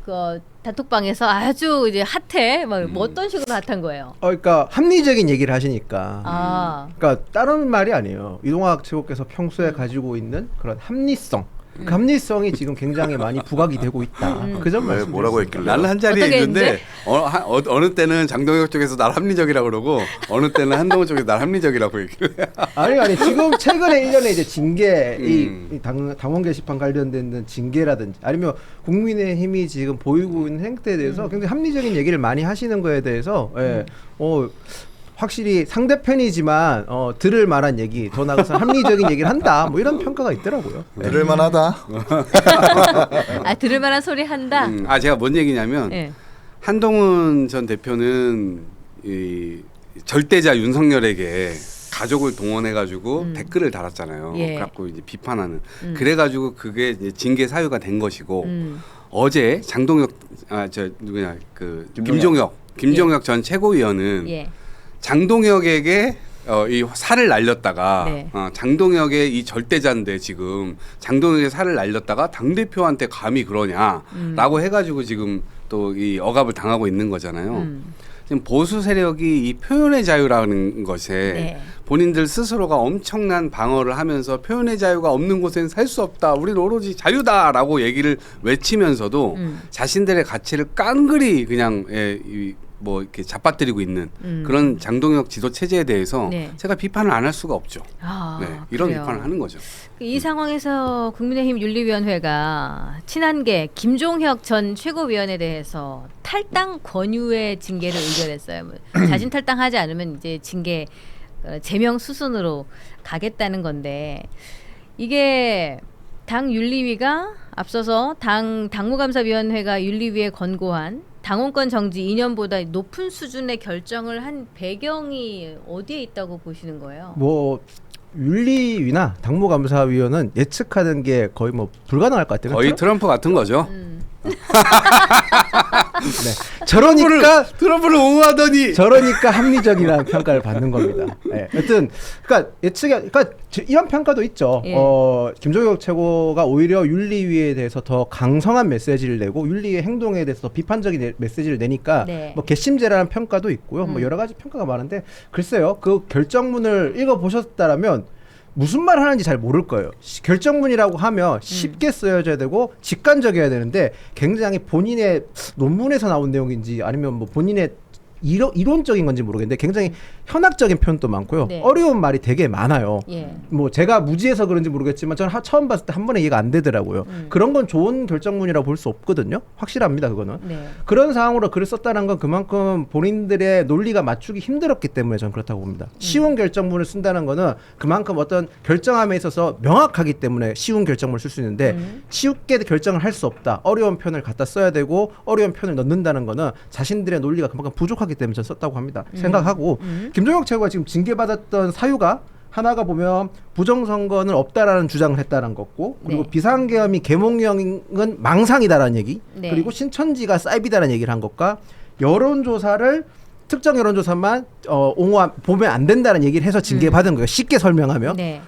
단톡방에서 아주 이제 핫해. 뭐 어떤 식으로 핫한 거예요? 그러니까 합리적인 얘기를 하시니까. 그러니까 다른 말이 아니에요. 이동학 최고께서 평소에 가지고 있는 그런 합리성. 그 합리성이 지금 굉장히 많이 부각이 되고 있다. 그 점 왜 말씀. 뭐라고 했길래? 나는 한 자리에 어떻게 있는데 했는데? 어느 때는 장동혁 쪽에서 날 합리적이라고 그러고 어느 때는 한동훈 쪽에서 날 합리적이라고 얘기를 해. 아니 지금 최근에 1년에 이제 징계 이 당원 게시판 관련된 징계라든지 아니면 국민의힘이 지금 보이고 있는 행태에 대해서 굉장히 합리적인 얘기를 많이 하시는 거에 대해서 확실히 상대편이지만 들을 만한 얘기 더 나가서 합리적인 얘기를 한다 뭐 이런 평가가 있더라고요. 들을만하다. 들을 만한 소리 한다. 제가 뭔 얘기냐면 네. 한동훈 전 대표는 이 절대자 윤석열에게 가족을 동원해가지고 댓글을 달았잖아요. 예. 그래갖고 이제 비판하는. 그래가지고 그게 이제 징계 사유가 된 것이고 어제 장동혁 김종혁 전 최고위원은 예. 장동혁에게 이 살을 날렸다가 네. 장동혁의 이 절대자인데 지금 장동혁의 살을 날렸다가 당 대표한테 감히 그러냐라고 해가지고 지금 또 이 억압을 당하고 있는 거잖아요. 지금 보수 세력이 이 표현의 자유라는 것에 네. 본인들 스스로가 엄청난 방어를 하면서 표현의 자유가 없는 곳에는 살 수 없다. 우리는 오로지 자유다라고 얘기를 외치면서도 자신들의 가치를 깡그리 그냥 뭐 이렇게 잡아뜨리고 있는 그런 장동혁 지도 체제에 대해서 네. 제가 비판을 안 할 수가 없죠. 아, 네, 이런 그래요. 비판을 하는 거죠. 이 상황에서 국민의힘 윤리위원회가 친한계 김종혁 전 최고위원에 대해서 탈당 권유의 징계를 의결했어요. 뭐 자진 탈당하지 않으면 이제 징계 제명 수순으로 가겠다는 건데 이게 당 윤리위가 앞서서 당무감사위원회가 윤리위에 권고한 당원권 정지 2년보다 높은 수준의 결정을 한 배경이 어디에 있다고 보시는 거예요? 뭐 윤리위나 당무감사위원은 예측하는 게 거의 뭐 불가능할 것 같아요. 거의 그렇죠? 트럼프 같은 거죠. 네. 트럼프를 옹호하더니 저러니까 합리적이라는 평가를 받는 겁니다. 네. 여튼 그러니까 이런 평가도 있죠. 예. 김종혁 최고가 오히려 윤리위에 대해서 더 강성한 메시지를 내고 윤리의 행동에 대해서 더 비판적인 메시지를 내니까 네. 뭐 괘씸죄라는 평가도 있고요. 뭐 여러 가지 평가가 많은데 글쎄요. 그 결정문을 읽어 보셨다라면 무슨 말 하는지 잘 모를 거예요. 결정문이라고 하면 쉽게 쓰여져야 되고 직관적이어야 되는데 굉장히 본인의 논문에서 나온 내용인지 아니면 뭐 본인의 이론적인 건지 모르겠는데 굉장히 현학적인 표현도 많고요. 네. 어려운 말이 되게 많아요. 예. 뭐 제가 무지해서 그런지 모르겠지만 저는 처음 봤을 때 한 번에 이해가 안 되더라고요. 그런 건 좋은 결정문이라고 볼 수 없거든요. 확실합니다, 그거는. 네. 그런 상황으로 글을 썼다는 건 그만큼 본인들의 논리가 맞추기 힘들었기 때문에 저는 그렇다고 봅니다. 쉬운 결정문을 쓴다는 거는 그만큼 어떤 결정함에 있어서 명확하기 때문에 쉬운 결정문을 쓸 수 있는데 쉽게 결정을 할 수 없다. 어려운 표현을 갖다 써야 되고 어려운 표현을 넣는다는 거는 자신들의 논리가 그만큼 부족하기 때문에 저는 썼다고 합니다. 생각하고 김종혁 최고가 지금 징계받았던 사유가 하나가 보면 부정선거는 없다라는 주장을 했다는 거고 그리고 네. 비상계엄이 계몽령은 망상이다라는 얘기 네. 그리고 신천지가 사이비다라는 얘기를 한 것과 여론조사를 특정 여론조사만 보면 안 된다는 얘기를 해서 징계받은 거예요. 쉽게 설명하면. 네.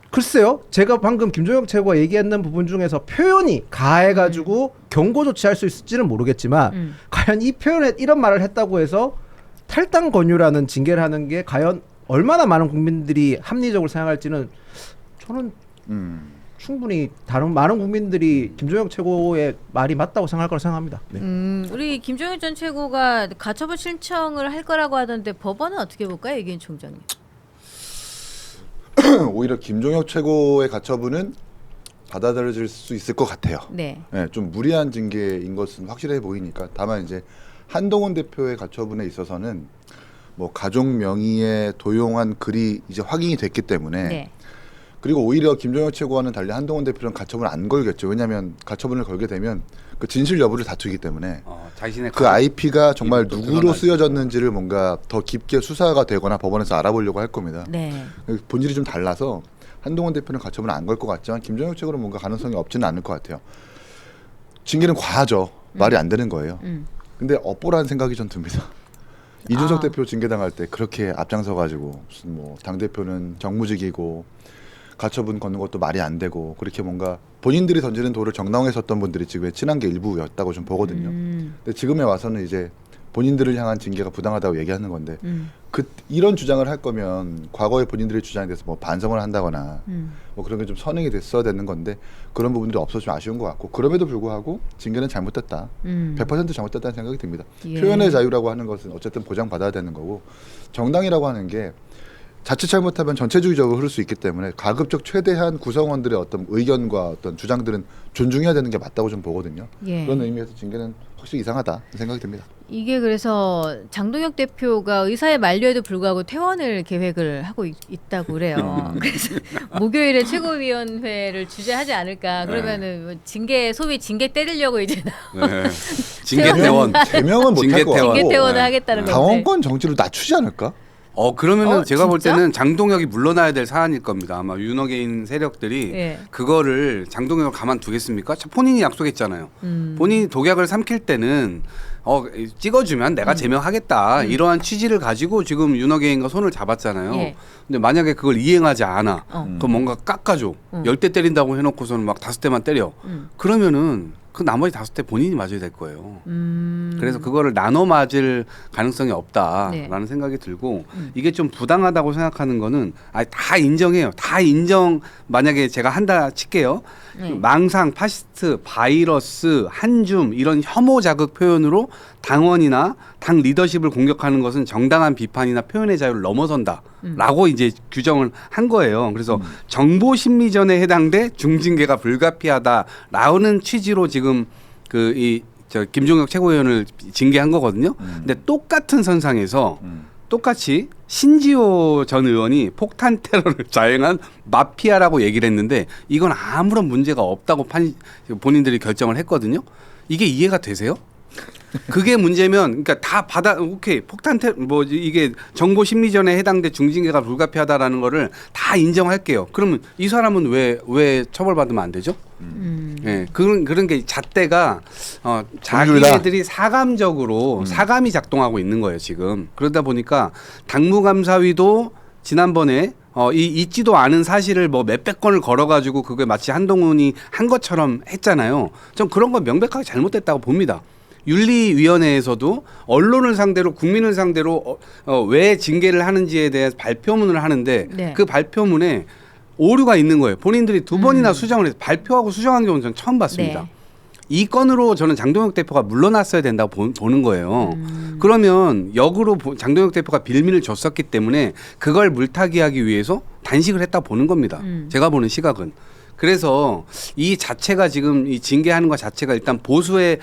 글쎄요. 제가 방금 김종혁 최고가 얘기했는 부분 중에서 표현이 가해가지고 경고 조치할 수 있을지는 모르겠지만 과연 이 표현에 이런 말을 했다고 해서 탈당 권유라는 징계를 하는 게 과연 얼마나 많은 국민들이 합리적으로 생각할지는 저는 충분히 다른 많은 국민들이 김종혁 최고의 말이 맞다고 생각할 거라 생각합니다. 네. 우리 김종혁 전 최고가 가처분 신청을 할 거라고 하던데 법원은 어떻게 볼까요, 이기인 총장님? 오히려 김종혁 최고의 가처분은 받아들여질 수 있을 것 같아요. 네. 네, 좀 무리한 징계인 것은 확실해 보이니까. 다만 이제 한동훈 대표의 가처분에 있어서는 뭐 가족 명의의 도용한 글이 이제 확인이 됐기 때문에 네. 그리고 오히려 김종혁 최고와는 달리 한동훈 대표는 가처분을 안 걸겠죠. 왜냐하면 가처분을 걸게 되면 그 진실 여부를 다투기 때문에 자신의 그 IP가 정말 이름도 누구로 드러나지. 쓰여졌는지를 뭔가 더 깊게 수사가 되거나 법원에서 알아보려고 할 겁니다. 네. 본질이 좀 달라서 한동훈 대표는 가처분을 안 걸 것 같지만 김종혁 최고는 뭔가 가능성이 없지는 않을 것 같아요. 징계는 과하죠. 말이 안 되는 거예요. 근데 업보라는 생각이 전 듭니다. 이준석 대표 징계당할 때 그렇게 앞장서 가지고 무슨 뭐 당 대표는 정무직이고 가처분 걷는 것도 말이 안 되고 그렇게 뭔가 본인들이 던지는 돌을 정당하게 섰던 분들이 지금 친한 게 일부였다고 좀 보거든요. 근데 지금에 와서는 이제 본인들을 향한 징계가 부당하다고 얘기하는 건데 이런 주장을 할 거면 과거에 본인들의 주장에 대해서 뭐 반성을 한다거나 뭐 그런 게 좀 선행이 됐어야 되는 건데 그런 부분들이 없어서 좀 아쉬운 것 같고 그럼에도 불구하고 징계는 잘못됐다. 100% 잘못됐다는 생각이 듭니다. 예. 표현의 자유라고 하는 것은 어쨌든 보장받아야 되는 거고 정당이라고 하는 게 자칫 잘못하면 전체주의적으로 흐를 수 있기 때문에 가급적 최대한 구성원들의 어떤 의견과 어떤 주장들은 존중해야 되는 게 맞다고 좀 보거든요. 예. 그런 의미에서 징계는 확실히 이상하다 생각이 듭니다. 이게 그래서 장동혁 대표가 의사의 만료에도 불구하고 퇴원을 계획을 하고 있다고 그래요. 그래서 목요일에 최고위원회를 주재하지 않을까. 그러면은 뭐 소위 징계 때리려고 이제 네. 징계태원. 제명은 못할 것 같고 징계 퇴원을 네. 하겠다는 건데. 당원권 정지로 낮추지 않을까? 그러면은 제가 볼 진짜? 때는 장동혁이 물러나야 될 사안일 겁니다. 아마 윤호개인 세력들이 예. 그거를 장동혁을 가만두겠습니까? 본인이 약속했잖아요. 본인이 독약을 삼킬 때는 찍어주면 내가 제명하겠다 이러한 취지를 가지고 지금 윤호개인과 손을 잡았잖아요. 예. 근데 만약에 그걸 이행하지 않아, 그럼 뭔가 깎아줘. 10대 때린다고 해놓고서는 막 5대만 때려. 그러면은 그 나머지 5대 본인이 맞아야 될 거예요. 그래서 그거를 나눠 맞을 가능성이 없다라는 네. 생각이 들고 이게 좀 부당하다고 생각하는 거는 다 인정해요. 다 인정. 만약에 제가 한다 칠게요. 네. 망상, 파시스트, 바이러스, 한줌 이런 혐오 자극 표현으로 당원이나 당 리더십을 공격하는 것은 정당한 비판이나 표현의 자유를 넘어선다라고 이제 규정을 한 거예요. 그래서 정보 심리전에 해당돼 중징계가 불가피하다라는 취지로 지금 김종혁 최고위원을 징계한 거거든요. 근데 똑같은 선상에서 똑같이 신지호 전 의원이 폭탄 테러를 자행한 마피아라고 얘기를 했는데 이건 아무런 문제가 없다고 본인들이 결정을 했거든요. 이게 이해가 되세요? 그게 문제면 그러니까 다 오케이 폭탄 이게 정보 심리전에 해당돼 중징계가 불가피하다라는 거를 다 인정할게요. 그러면 이 사람은 왜 처벌받으면 안 되죠? 예, 그런 게 잣대가 자기네들이 사감적으로 사감이 작동하고 있는 거예요 지금. 그러다 보니까 당무감사위도 지난번에 있지도 않은 사실을 뭐 몇백 건을 걸어가지고 그게 마치 한동훈이 한 것처럼 했잖아요. 전 그런 건 명백하게 잘못됐다고 봅니다. 윤리위원회에서도 언론을 상대로 국민을 상대로 왜 징계를 하는지에 대해서 발표문을 하는데 네. 그 발표문에 오류가 있는 거예요. 본인들이 2번이나 수정을 해서 발표하고 수정한 경우는 저는 처음 봤습니다. 네. 이 건으로 저는 장동혁 대표가 물러났어야 된다고 보는 거예요. 그러면 역으로 장동혁 대표가 빌미를 줬었기 때문에 그걸 물타기하기 위해서 단식을 했다 보는 겁니다. 제가 보는 시각은. 그래서 이 자체가 지금 이 징계하는 것 자체가 일단 보수의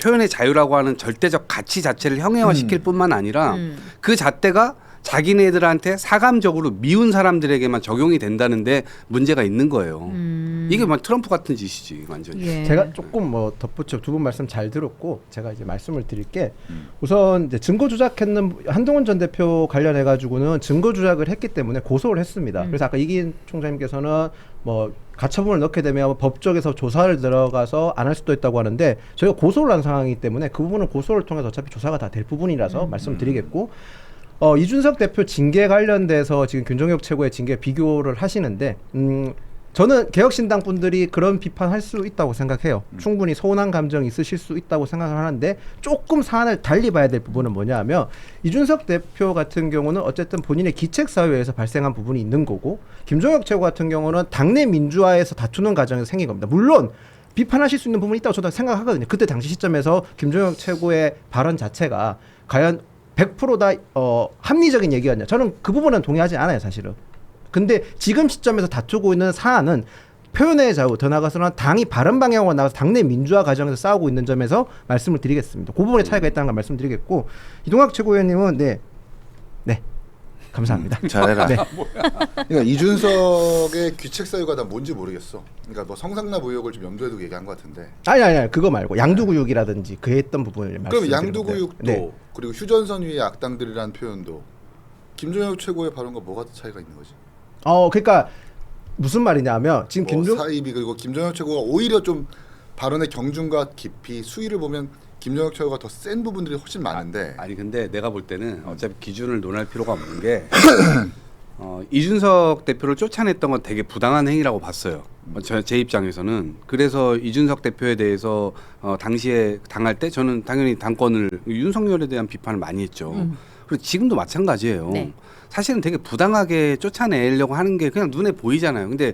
표현의 자유라고 하는 절대적 가치 자체를 형해화시킬 뿐만 아니라 그 잣대가 자기네들한테 사감적으로 미운 사람들에게만 적용이 된다는데 문제가 있는 거예요. 이게 막 트럼프 같은 짓이지 완전히. 예. 제가 조금 덧붙여 두 분 말씀 잘 들었고 제가 이제 말씀을 드릴게 우선 이제 증거 조작했는 한동훈 전 대표 관련해 가지고는 증거 조작을 했기 때문에 고소를 했습니다. 그래서 아까 이기인 총장님께서는 가처분을 넣게 되면 법적에서 조사를 들어가서 안 할 수도 있다고 하는데 저희가 고소를 한 상황이기 때문에 그 부분은 고소를 통해서 어차피 조사가 다 될 부분이라서 말씀드리겠고 이준석 대표 징계 관련돼서 지금 김종혁 최고의 징계 비교를 하시는데 저는 개혁신당 분들이 그런 비판할 수 있다고 생각해요. 충분히 서운한 감정이 있으실 수 있다고 생각을 하는데 조금 사안을 달리 봐야 될 부분은 뭐냐 하면 이준석 대표 같은 경우는 어쨌든 본인의 기책사유에서 발생한 부분이 있는 거고 김종혁 최고 같은 경우는 당내 민주화에서 다투는 과정에서 생긴 겁니다. 물론 비판하실 수 있는 부분이 있다고 저도 생각하거든요. 그때 당시 시점에서 김종혁 최고의 발언 자체가 과연 100%다 합리적인 얘기였냐. 저는 그 부분은 동의하지 않아요 사실은. 근데 지금 시점에서 다투고 있는 사안은 표현의 자유 더 나아가서는 당이 바른 방향으로 나가서 당내 민주화 과정에서 싸우고 있는 점에서 말씀을 드리겠습니다. 그 부분에 차이가 있다는 걸 말씀드리겠고 이동학 최고위원님은 네 감사합니다. 잘해라. 네. 그러니까 이준석의 귀책 사유가 다 뭔지 모르겠어. 그러니까 성상납 의혹을 좀 염두에 두고 얘기한 것 같은데. 아니 그거 말고 양두구육이라든지 그 했던 부분을 말씀드리는 그럼 양두구육도 네. 그리고 휴전선 위의 악당들이라는 표현도 김종혁 최고의 발언과 뭐가 차이가 있는 거지? 그러니까 무슨 말이냐면 지금 사입이 그리고 김종혁 최고가 오히려 좀 발언의 경중과 깊이 수위를 보면 김종혁 최고가 더 센 부분들이 훨씬 많은데. 아니 근데 내가 볼 때는 어차피 기준을 논할 필요가 없는 게 이준석 대표를 쫓아냈던 건 되게 부당한 행위라고 봤어요. 제 입장에서는. 그래서 이준석 대표에 대해서 당시에 당할 때 저는 당연히 당권을 윤석열에 대한 비판을 많이 했죠. 그리고 지금도 마찬가지예요. 네. 사실은 되게 부당하게 쫓아내려고 하는 게 그냥 눈에 보이잖아요. 근데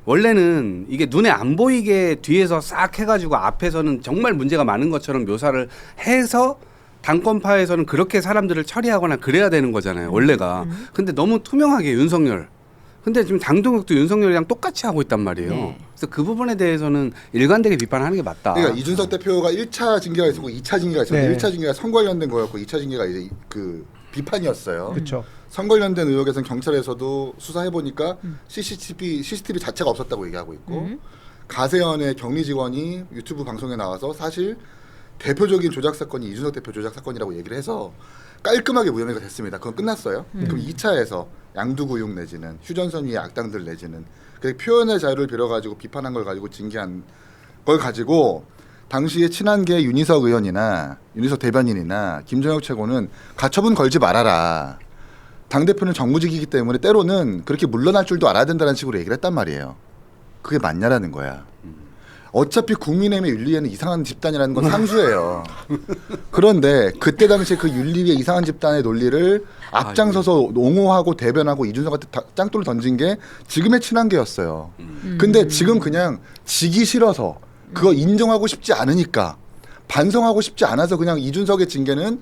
원래는 이게 눈에 안 보이게 뒤에서 싹 해가지고 앞에서는 정말 문제가 많은 것처럼 묘사를 해서 당권파에서는 그렇게 사람들을 처리하거나 그래야 되는 거잖아요. 원래가. 근데 너무 투명하게 윤석열. 근데 지금 장동혁도 윤석열이랑 똑같이 하고 있단 말이에요. 네. 그래서 그 부분에 대해서는 일관되게 비판하는 게 맞다. 그러니까 이준석 대표가 1차 징계가 있었고 2차 징계가 있었고 네. 1차 징계가 선거 관련된 거였고 2차 징계가 이제 그 비판이었어요. 그렇죠. 선거 관련된 의혹에서는 경찰에서도 수사해 보니까 CCTV 자체가 없었다고 얘기하고 있고 가세연의 격리 직원이 유튜브 방송에 나와서 사실 대표적인 조작 사건이 이준석 대표 조작 사건이라고 얘기를 해서 깔끔하게 무혐의가 됐습니다. 그건 끝났어요. 그럼 2차에서 양두구육 내지는 휴전선 위의 악당들 내지는 그 표현의 자유를 빌어가지고 비판한 걸 가지고 징계한 걸 가지고 당시에 친한계 윤희석 의원이나 윤희석 대변인이나 김정혁 최고는 가처분 걸지 말아라. 당대표는 정무직이기 때문에 때로는 그렇게 물러날 줄도 알아야 된다는 식으로 얘기를 했단 말이에요. 그게 맞냐라는 거야. 어차피 국민의힘의 윤리에는 이상한 집단이라는 건 상수예요. 그런데 그때 당시에 그 윤리위의 이상한 집단의 논리를 앞장서서 옹호하고 대변하고 이준석한테 짱돌을 던진 게 지금의 친한계였어요. 근데 지금 그냥 지기 싫어서 그거 인정하고 싶지 않으니까 반성하고 싶지 않아서 그냥 이준석의 징계는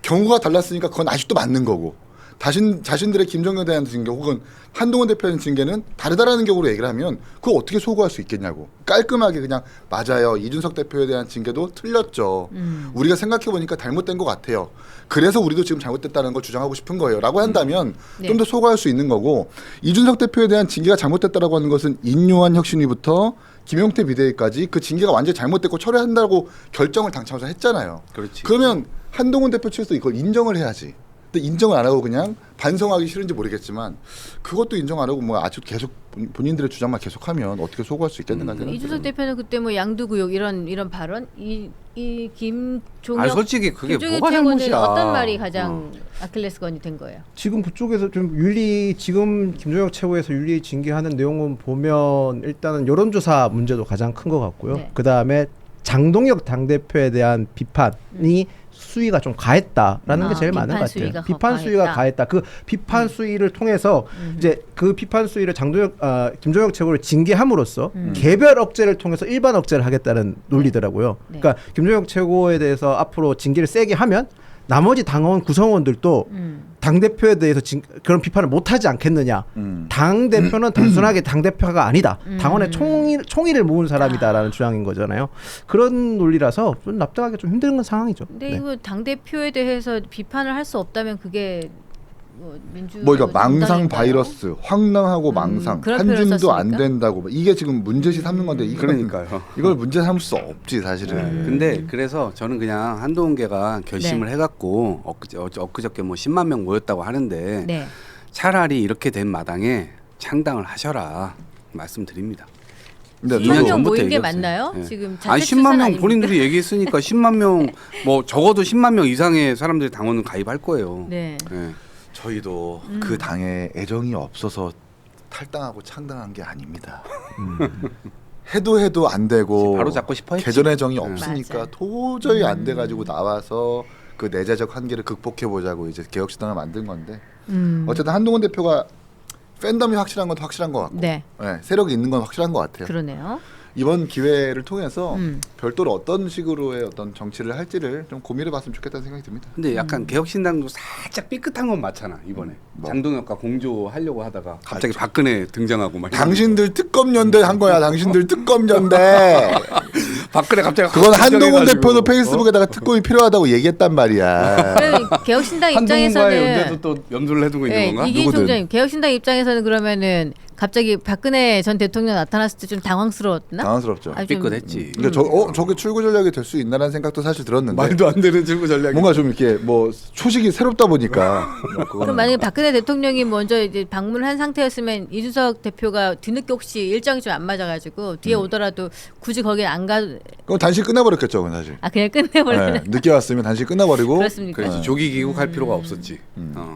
경우가 달랐으니까 그건 아직도 맞는 거고 자신들의 김정은에 대한 징계 혹은 한동훈 대표에 대한 징계는 다르다라는 경우로 얘기를 하면 그거 어떻게 소구할 수 있겠냐고. 깔끔하게 그냥 맞아요. 이준석 대표에 대한 징계도 틀렸죠. 우리가 생각해보니까 잘못된 것 같아요. 그래서 우리도 지금 잘못됐다는 걸 주장하고 싶은 거예요. 라고 한다면 네. 좀 더 소구할 수 있는 거고 이준석 대표에 대한 징계가 잘못됐다라고 하는 것은 인요한 혁신위부터 김용태 비대위까지 그 징계가 완전히 잘못됐고 철회한다고 결정을 당차면서 했잖아요. 그렇지. 그러면 한동훈 대표 측에서 이걸 인정을 해야지. 근데 인정을 안 하고 그냥 반성하기 싫은지 모르겠지만 그것도 인정 안 하고 뭐 아주 계속 본인들의 주장만 계속하면 어떻게 소구할 수 있겠는가 생각해요. 이준석 대표는 그때 뭐 양두구역 이런 발언 이 김종혁 솔직히 그게 김종혁 뭐가 최고는 잘못이야. 어떤 말이 가장 아킬레스건이 된 거예요? 지금 그쪽에서 좀 윤리 지금 김종혁 최고에서 윤리 징계하는 내용은 보면 일단은 여론조사 문제도 가장 큰 것 같고요. 네. 그 다음에 장동혁 당대표에 대한 비판이 수위가 좀 가했다라는 게 제일 많은 것 수위가 같아요. 비판 수위가 가했다. 그 비판 수위를 통해서 이제 그 비판 수위를 김종혁 최고를 징계함으로써 개별 억제를 통해서 일반 억제를 하겠다는 논리더라고요. 네. 그러니까 김종혁 최고에 대해서 앞으로 징계를 세게 하면 나머지 당원 구성원들도 당 대표에 대해서 그런 비판을 못하지 않겠느냐. 당 대표는 단순하게 당 대표가 아니다. 당원의 총의를 모은 사람이다라는 주장인 거잖아요. 그런 논리라서 좀 납득하기 좀 힘든 상황이죠. 근데 네. 이거 당 대표에 대해서 비판을 할 수 없다면 그게 뭐 민주 뭐 이거 망상 정당인가요? 바이러스, 황당하고 망상, 그런 표현을 한줌도 안 썼습니까? 된다고 이게 지금 문제시 삼는 건데 그러니까요. 이걸 문제 삼을 수 없지 사실은. 근데 그래서 저는 그냥 한동훈계가 결심을 네. 해갖고 엊그저께 뭐 10만 명 모였다고 하는데 네. 차라리 이렇게 된 마당에 창당을 하셔라 말씀드립니다. 근데 2년 10만 명 전부터 모인 게 얘기했어요. 맞나요? 네. 지금 아니 자체 10만 추산 명 아닙니까? 본인들이 얘기했으니까 10만 명 뭐 적어도 10만 명 이상의 사람들이 당원은 가입할 거예요. 네. 네. 저희도 그 당에 애정이 없어서 탈당하고 창당한 게 아닙니다. 해도 안 되고 바로 잡고 싶어 했지. 개전 애정이 네. 없으니까 맞아. 도저히 안 돼가지고 나와서 그 내재적 한계를 극복해 보자고 이제 개혁신당을 만든 건데 어쨌든 한동훈 대표가 팬덤이 확실한 건 확실한 것 같고 네. 네, 세력이 있는 건 확실한 것 같아요. 그러네요. 이번 기회를 통해서 별도로 어떤 식으로의 어떤 정치를 할지를 좀 고민해봤으면 좋겠다는 생각이 듭니다. 근데 약간 개혁신당도 살짝 삐끗한 건 맞잖아 이번에 뭐. 장동혁과 공조하려고 하다가 갑자기 박근혜 등장하고 막 당신들 특검연대 한 거야. 당신들 특검연대. 박근혜 갑자기 그건 한동훈 등장해가지고. 대표도 페이스북에다가 특검이 필요하다고 얘기했단 말이야. 그럼 개혁신당 한동훈과의 입장에서는 연대도 또 염두를 해두고 있는 네, 건가? 이긴 누구든. 총장님 개혁신당 입장에서는 그러면은 갑자기 박근혜 전 대통령 나타났을 때 좀 당황스러웠나? 당황스럽죠. 아니, 좀 삐끗했지. 근데 저게 출구 전략이 될 수 있나라는 생각도 사실 들었는데 말도 안 되는 출구 전략이. 뭔가 좀 이렇게 뭐 초식이 새롭다 보니까 뭐 그거는 그럼 만약에 박근혜 대통령이 먼저 이제 방문한 상태였으면 이준석 대표가 뒤늦게 혹시 일정이 좀 안 맞아가지고 뒤에 오더라도 굳이 거기 안 가. 그럼 단식 끝나버렸겠죠, 그건 사실. 아 그냥 끝내버리는. 네, 늦게 왔으면 단식 끝나버리고. 그렇습니까? 그렇지 조기 귀국할 필요가 없었지.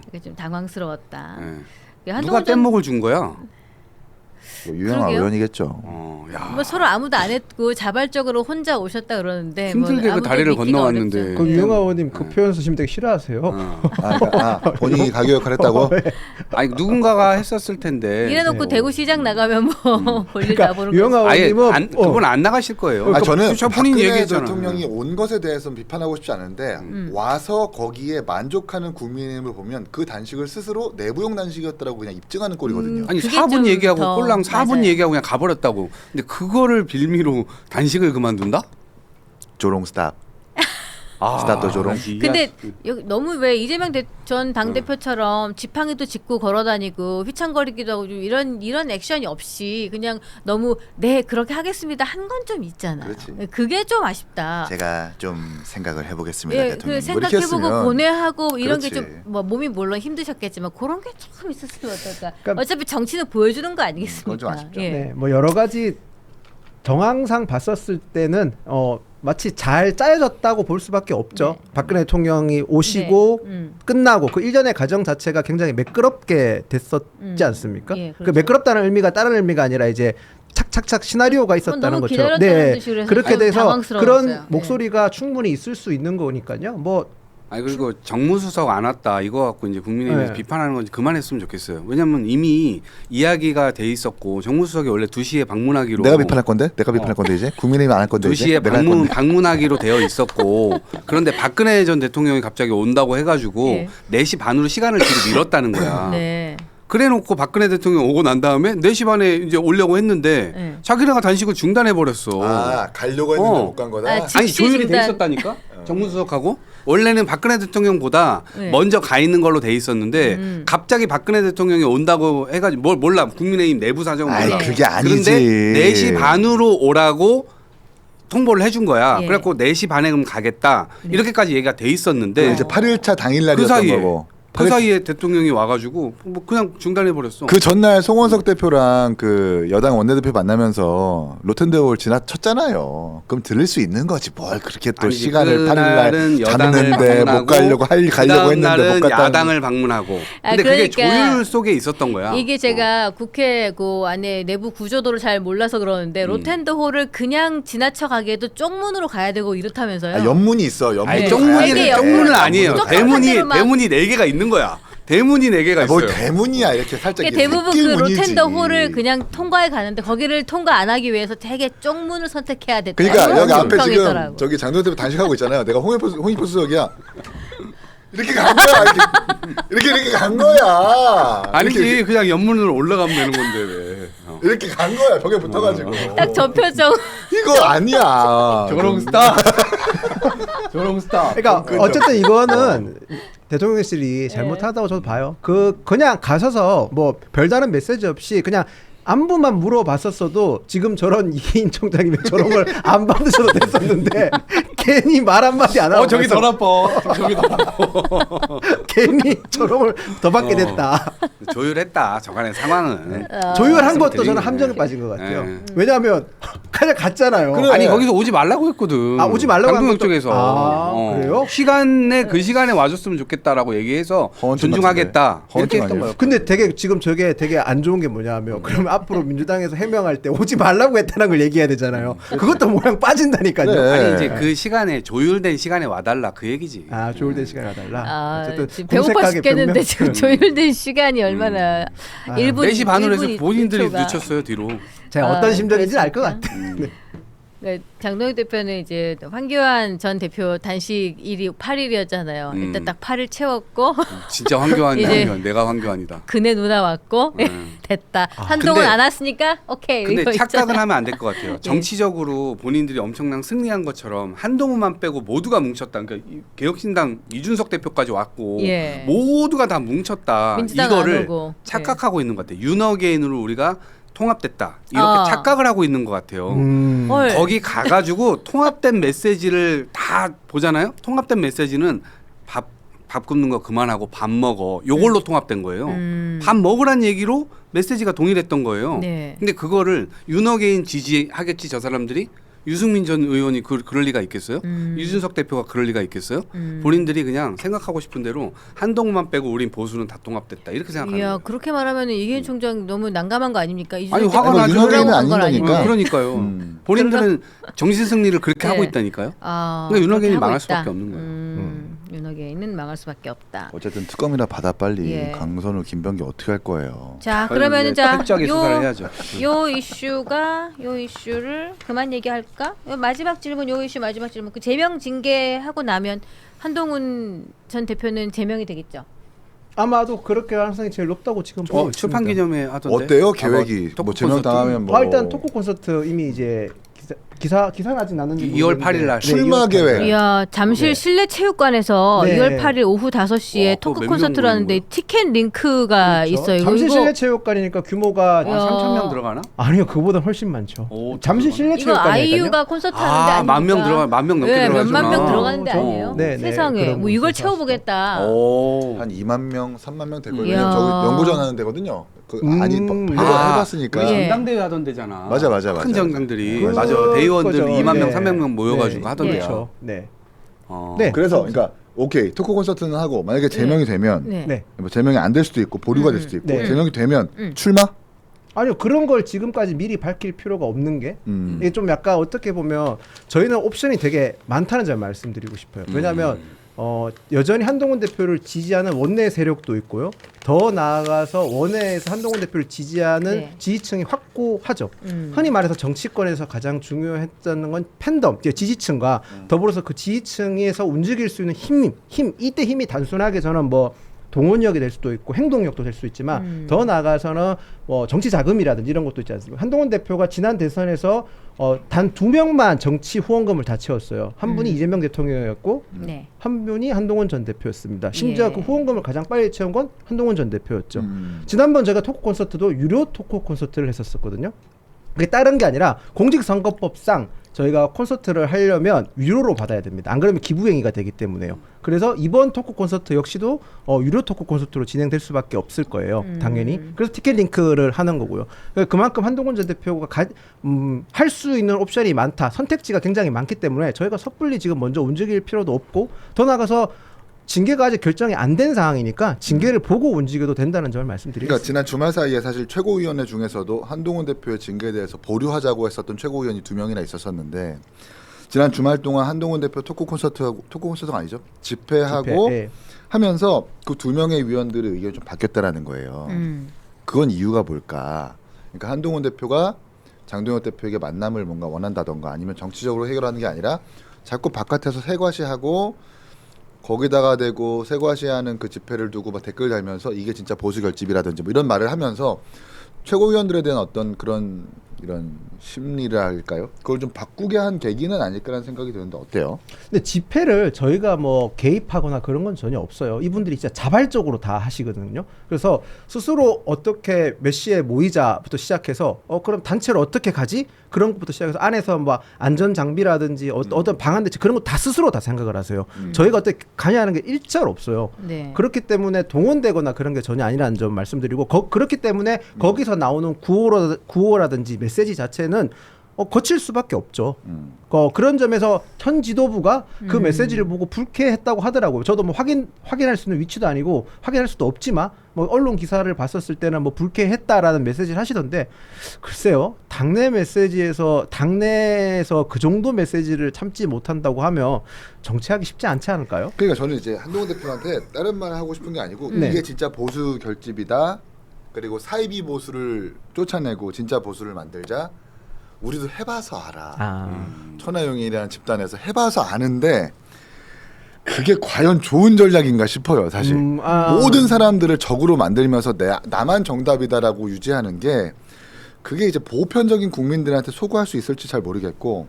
그게 좀 당황스러웠다. 네. 그 누가 한동훈 전- 뗏목을 준 거야? 뭐 유영아 그러게요. 의원이겠죠. 야. 뭐 서로 아무도 안 했고 자발적으로 혼자 오셨다 그러는데 힘들게 그 아무도 다리를 믿기가 건너왔는데. 어렵죠. 그 네. 유영아 의원님 그 표현 쓰시면 되게 싫어하세요. 본인이 가교 역할 했다고? 아니 누군가가 했었을 텐데. 이래놓고 대구시장 나가면 뭐 볼일 다 보는 유영아 거지. 아예 의원님은 안, 그건 안 나가실 거예요. 저는 저 본인이 박근혜 얘기했잖아. 대통령이 온 것에 대해서는 비판하고 싶지 않은데 와서 거기에 만족하는 국민의힘을 보면 그 단식을 스스로 내부용 단식이었다라고 그냥 입증하는 꼴이거든요. 아니 그게 4분 좀 얘기하고 더 꼴랑 4분 맞아요. 얘기하고 그냥 가버렸다고. 근데 그거를 빌미로 단식을 그만둔다? 조롱 스탑. 스타트 조롱. 근데 여기 너무 왜 이재명 전 당대표처럼 지팡이도 짚고 걸어다니고 휘청거리기도 하고 좀 이런 액션이 없이 그냥 너무 네 그렇게 하겠습니다 한 건 좀 있잖아요. 그렇지. 그게 좀 아쉽다. 제가 좀 생각을 해보겠습니다, 예, 대통령. 그 생각해보고 고뇌하고 이런 게 그렇지. 좀 뭐 몸이 물론 힘드셨겠지만 그런 게 조금 있었으면 어떨까. 그러니까 어차피 정치는 보여주는 거 아니겠습니까? 그건 좀 아쉽죠. 예. 네, 뭐 여러 가지 정황상 봤었을 때는 마치 잘 짜여졌다고 볼 수밖에 없죠. 네. 박근혜 대통령이 오시고 네. 끝나고 그 일련의 과정 자체가 굉장히 매끄럽게 됐었지 않습니까? 예, 그 그렇죠. 매끄럽다는 의미가 다른 의미가 아니라 이제 착착착 시나리오가 있었다는 너무 것처럼 기다렸다는 듯이 그래서 그렇게 아유, 돼서 당황스러웠어요. 그런 목소리가 충분히 있을 수 있는 거니까요. 뭐 아니 그리고 정무수석 안 왔다 이거 갖고 이제 국민의힘에서 네. 비판하는 건 그만했으면 좋겠어요. 왜냐면 이미 이야기가 돼 있었고 정무수석이 원래 2시에 방문하기로 내가 비판할 건데? 내가 비판할 건데 이제 국민의힘 안 할 건데 이제 2시에 내가 할 건데. 방문하기로 되어 있었고 그런데 박근혜 전 대통령이 갑자기 온다고 해가지고 예. 4시 반으로 시간을 뒤로 미뤘다는 거야. 네. 그래놓고 박근혜 대통령 오고 난 다음에 4시 반에 이제 오려고 했는데 네. 자기네가 단식을 중단해 버렸어. 아 가려고 했는데 어. 못 간 거다. 아, 아니 즉시 조율이 돼 중단. 있었다니까 정무수석하고 원래는 박근혜 대통령보다 네. 먼저 가 있는 걸로 돼 있었는데 갑자기 박근혜 대통령이 온다고 해가지고 뭘 몰라 국민의힘 내부 사정은 아이 몰라. 그게 아니지. 그런데 4시 반으로 오라고 통보를 해준 거야. 예. 그래갖고 4시 반에 그럼 가겠다 이렇게까지 얘기가 돼 있었는데 이제 8일차 당일날이었던 그 사이에 거고. 그 사이에 대통령이 와가지고 뭐 그냥 중단해 버렸어. 그 전날 송원석 대표랑 그 여당 원내대표 만나면서 로텐데올 지나쳤잖아요. 그럼 들을 수 있는 거지. 뭘 그렇게 또 아니지, 시간을 그날은 8일날 여당을 잡는데 못 가려고 가려고 했는데 못 갔다. 야당을 방문하고. 아, 근데 그게 그러니까 조율 속에 있었던 거야. 이게 제가 국회 그 안에 내부 구조도를 잘 몰라서 그러는데 로텐더홀을 그냥 지나쳐 가기에도 쪽문으로 가야 되고 이렇다면서요. 아, 연문이 있어. 연문이 아니 네. 쪽문이 쪽문은 아니에요. 무조건 대문이 반대로만- 대문이 4개가 있는 거야. 대문이 4개가 뭘 있어요. 대문이야 이렇게 살짝. 그러니까 이렇게 대부분 그 새길 문이지. 로텐더홀을 그냥 통과해 가는데 거기를 통과 안 하기 위해서 되게 쪽문을 선택해야 됐다. 그러니까 이런 여기 앞에 지금 불평이더라고. 저기 장동 대표 단식하고 있잖아요. 내가 홍익표 수석이야. 이렇게 간 거야. 이렇게 간 거야. 아니지 그냥 연문으로 올라가면 되는 건데 왜? 이렇게 간 거야. 벽에 붙어가지고. 딱 저 표정. 이거 아니야. 조롱스타. 조롱스타. 그러니까 어쨌든 이거는 대통령실이 잘못하다고 저도 봐요. 그냥 가셔서 뭐 별다른 메시지 없이 그냥 안부만 물어봤었어도 지금 저런 이인 총장이면 저런 걸 안 받으셔도 됐었는데 괜히 말 한마디 안 하고 저기 더 나빠. 저기 더 나빠. 괜히 저런 걸 더 받게 됐다. 조율했다. 저간의 상황은. 조율한 것도 말씀드리는 저는 함정에 거예요. 빠진 것 같아요. 네. 왜냐하면 그냥 갔잖아요. 그래. 아니 거기서 오지 말라고 했거든. 아, 오지 말라고 한 강동역 것도- 쪽에서. 아, 그래요? 시간에 그 시간에 와줬으면 좋겠다라고 얘기해서 허언증 존중하겠다. 같은데. 이렇게 허언증 했던 아니에요? 거예요. 근데 되게 지금 저게 되게 안 좋은 게 뭐냐면 그러면 앞으로 민주당에서 해명할 때 오지 말라고 했다는 걸 얘기해야 되잖아요. 그것도 모양 빠진다니까요. 그래. 아니 이제 그 시간에 조율된 시간에 와달라 그 얘기지. 아 조율된 시간이 와달라. 아, 어쨌든 지금 배고파 공색하게 죽겠는데 변명- 지금 조율된 시간이 얼마나 1분 4시 반으로 해서 1분 본인들이 1초가. 늦췄어요 뒤로. 제가 아, 어떤 심정인지 알 것 그렇습니까? 같아요. 네. 그러니까 장동혁 대표는 이제 황교안 전 대표 단식 일이 8일이었잖아요. 일단 딱 8일 채웠고 진짜 황교안이 이제- 황교안. 내가 황교안이다. 그네 누나 왔고 됐다. 한동훈 근데- 안 왔으니까 오케이. 근데 이거 착각은 있잖아. 하면 안 될 것 같아요. 정치적으로 본인들이 엄청난 승리한 것처럼 한동훈만 빼고 모두가 뭉쳤다. 그러니까 개혁신당 이준석 대표까지 왔고 예. 모두가 다 뭉쳤다. 민주당 이거를 안 오고. 착각하고 있는 것 같아요. 윤어게인으로 우리가 통합됐다. 이렇게 아. 착각을 하고 있는 것 같아요. 헐. 거기 가가지고 통합된 메시지를 다 보잖아요. 통합된 메시지는 밥 굽는 거 그만하고 밥 먹어. 요걸로 통합된 거예요. 밥 먹으란 얘기로 메시지가 동일했던 거예요. 네. 근데 그거를 윤어게인 지지하겠지 저 사람들이? 유승민 전 의원이 그럴 리가 있겠어요? 이준석 대표가 그럴 리가 있겠어요? 본인들이 그냥 생각하고 싶은 대로 한동훈만 빼고 우린 보수는 다 통합됐다 이렇게 생각하는 이야 거예요. 그렇게 말하면 이계인 총장 너무 난감한 거 아닙니까? 아니, 이준석 화가 대표가 나죠. 그러려고 윤석열은 한건 아니니까. 아니고. 그러니까요. 본인들은 정신 승리를 그렇게 네. 하고 있다니까요. 아, 그러니까 윤어게인이 그렇게 하고 망할 있다. 수밖에 없는 거예요. 윤어게인은 망할 수밖에 없다. 어쨌든 특검이나 받아 빨리. 예. 강선우 김병기 어떻게 할 거예요? 자 그러면은 자 철저하게 수사를 해야죠. 요 이슈를 그만 얘기할까? 요 마지막 질문 요 이슈 마지막 질문 그 제명 징계하고 나면 한동훈 전 대표는 제명이 되겠죠. 아마도 그렇게 가능성이 제일 높다고 지금 보고 있습니다. 출판 기념회 하던데. 어때요 아, 계획이? 토크 뭐 제명 콘서트? 당하면 뭐. 일단 토크 콘서트 이미 이제 기사는 아직 났는지 2월 8일 날 출마 계획. 이야, 잠실 네. 실내체육관에서 네. 2월 8일 오후 5시에 와, 토크 그거 몇 콘서트를 명 하는데 모이는 티켓 링크가 그렇죠. 있어요. 잠실 실내체육관이니까 규모가 야. 3,000명 들어가나? 아니요, 그거보다 훨씬 많죠. 오, 잠실 들어가나? 이거 실내체육관이니까요. 아이유가 콘서트 하는데 아, 만 명 들어가, 만 명 넘게 네, 들어가죠. 몇만 명 아. 들어가는 데 저- 아니에요? 네, 네, 세상에 그런 뭐 이걸 곳에서 채워보겠다. 오. 한 2만 명, 3만 명 될 거예요. 이야. 왜냐면 저기 연구전 하는 데거든요. 그 아니 해봤으니까. 우리 예. 전당대회 하던 데잖아. 맞아. 큰 정당들이 그거죠. 맞아. 대의원들 그거죠. 2만 명, 네. 300명 모여가지고 네. 하던데요. 그렇죠. 네. 어. 네. 그래서 그러니까 오케이 토크 콘서트는 하고 만약에 제명이 되면 네. 네. 뭐 제명이 안 될 수도 있고 보류가 될 수도 있고 네. 제명이 되면 음. 출마? 아니요, 그런 걸 지금까지 미리 밝힐 필요가 없는 게 이게 좀 약간 어떻게 보면 저희는 옵션이 되게 많다는 점 말씀드리고 싶어요. 왜냐하면 여전히 한동훈 대표를 지지하는 원내 세력도 있고요. 더 나아가서 원내에서 한동훈 대표를 지지하는 네. 지지층이 확고하죠. 흔히 말해서 정치권에서 가장 중요했던 건 팬덤, 지지층과 더불어서 그 지지층에서 움직일 수 있는 힘, 이때 힘이 단순하게 저는 뭐 동원력이 될 수도 있고 행동력도 될 수 있지만 더 나아가서는 뭐 정치 자금이라든지 이런 것도 있지 않습니까? 한동훈 대표가 지난 대선에서 단 2명만 정치 후원금을 다 채웠어요. 한 분이 이재명 대통령이었고 네. 한 분이 한동훈 전 대표였습니다. 심지어 예. 그 후원금을 가장 빨리 채운 건 한동훈 전 대표였죠. 지난번 제가 토크 콘서트도 유료 토크 콘서트를 했었거든요. 그게 다른 게 아니라 공직선거법상 저희가 콘서트를 하려면 유료로 받아야 됩니다. 안 그러면 기부행위가 되기 때문에요. 그래서 이번 토크 콘서트 역시도 유료 토크 콘서트로 진행될 수밖에 없을 거예요. 당연히. 그래서 티켓 링크를 하는 거고요. 그러니까 그만큼 한동훈 전 대표가 할 수 있는 옵션이 많다. 선택지가 굉장히 많기 때문에 저희가 섣불리 지금 먼저 움직일 필요도 없고 더 나아가서 징계가 아직 결정이 안 된 상황이니까 징계를 보고 움직여도 된다는 점을 말씀드리겠습니다. 그러니까 지난 주말 사이에 사실 최고위원회 중에서도 한동훈 대표의 징계에 대해서 보류하자고 했었던 최고위원이 2명이나 있었었는데 지난 주말 동안 한동훈 대표 토크 콘서트가 아니죠 집회하고 집회, 예. 하면서 그 2명의 위원들의 의견이 좀 바뀌었다라는 거예요. 그건 이유가 뭘까? 그러니까 한동훈 대표가 장동혁 대표에게 만남을 뭔가 원한다던가 아니면 정치적으로 해결하는 게 아니라 자꾸 바깥에서 새과시하고 거기다가 대고 새과시하는 그 집회를 두고 막 댓글 달면서 이게 진짜 보수 결집이라든지 뭐 이런 말을 하면서 최고위원들에 대한 어떤 그런 이런 심리랄까요? 그걸 좀 바꾸게 한 계기는 아닐까라는 생각이 드는데 어때요? 근데 집회를 저희가 뭐 개입하거나 그런 건 전혀 없어요. 이분들이 진짜 자발적으로 다 하시거든요. 그래서 스스로 어떻게 몇 시에 모이자부터 시작해서 그럼 단체로 어떻게 가지? 그런 것부터 시작해서 안에서 뭐 안전 장비라든지 어떤 방안 대책 그런 거 다 스스로 다 생각을 하세요. 저희가 어떻게 가냐는 게 일절 없어요. 네. 그렇기 때문에 동원되거나 그런 게 전혀 아니라는 점 말씀드리고 그렇기 때문에 거기서 나오는 구호라든지 메시지 자체는 거칠 수밖에 없죠. 그런 점에서 현 지도부가 그 메시지를 보고 불쾌했다고 하더라고요. 저도 뭐 확인할 수 있는 위치도 아니고 확인할 수도 없지만 뭐 언론 기사를 봤었을 때는 뭐 불쾌했다라는 메시지를 하시던데 글쎄요. 당내에서 그 정도 메시지를 참지 못한다고 하면 정치하기 쉽지 않지 않을까요? 그러니까 저는 이제 한동훈 대표한테 다른 말을 하고 싶은 게 아니고 네. 이게 진짜 보수 결집이다. 그리고 사이비 보수를 쫓아내고 진짜 보수를 만들자. 우리도 해봐서 알아. 천하용인이라는 집단에서 해봐서 아는데 그게 과연 좋은 전략인가 싶어요. 사실 모든 사람들을 적으로 만들면서 나만 정답이다라고 유지하는 게 그게 이제 보편적인 국민들한테 소구할 수 있을지 잘 모르겠고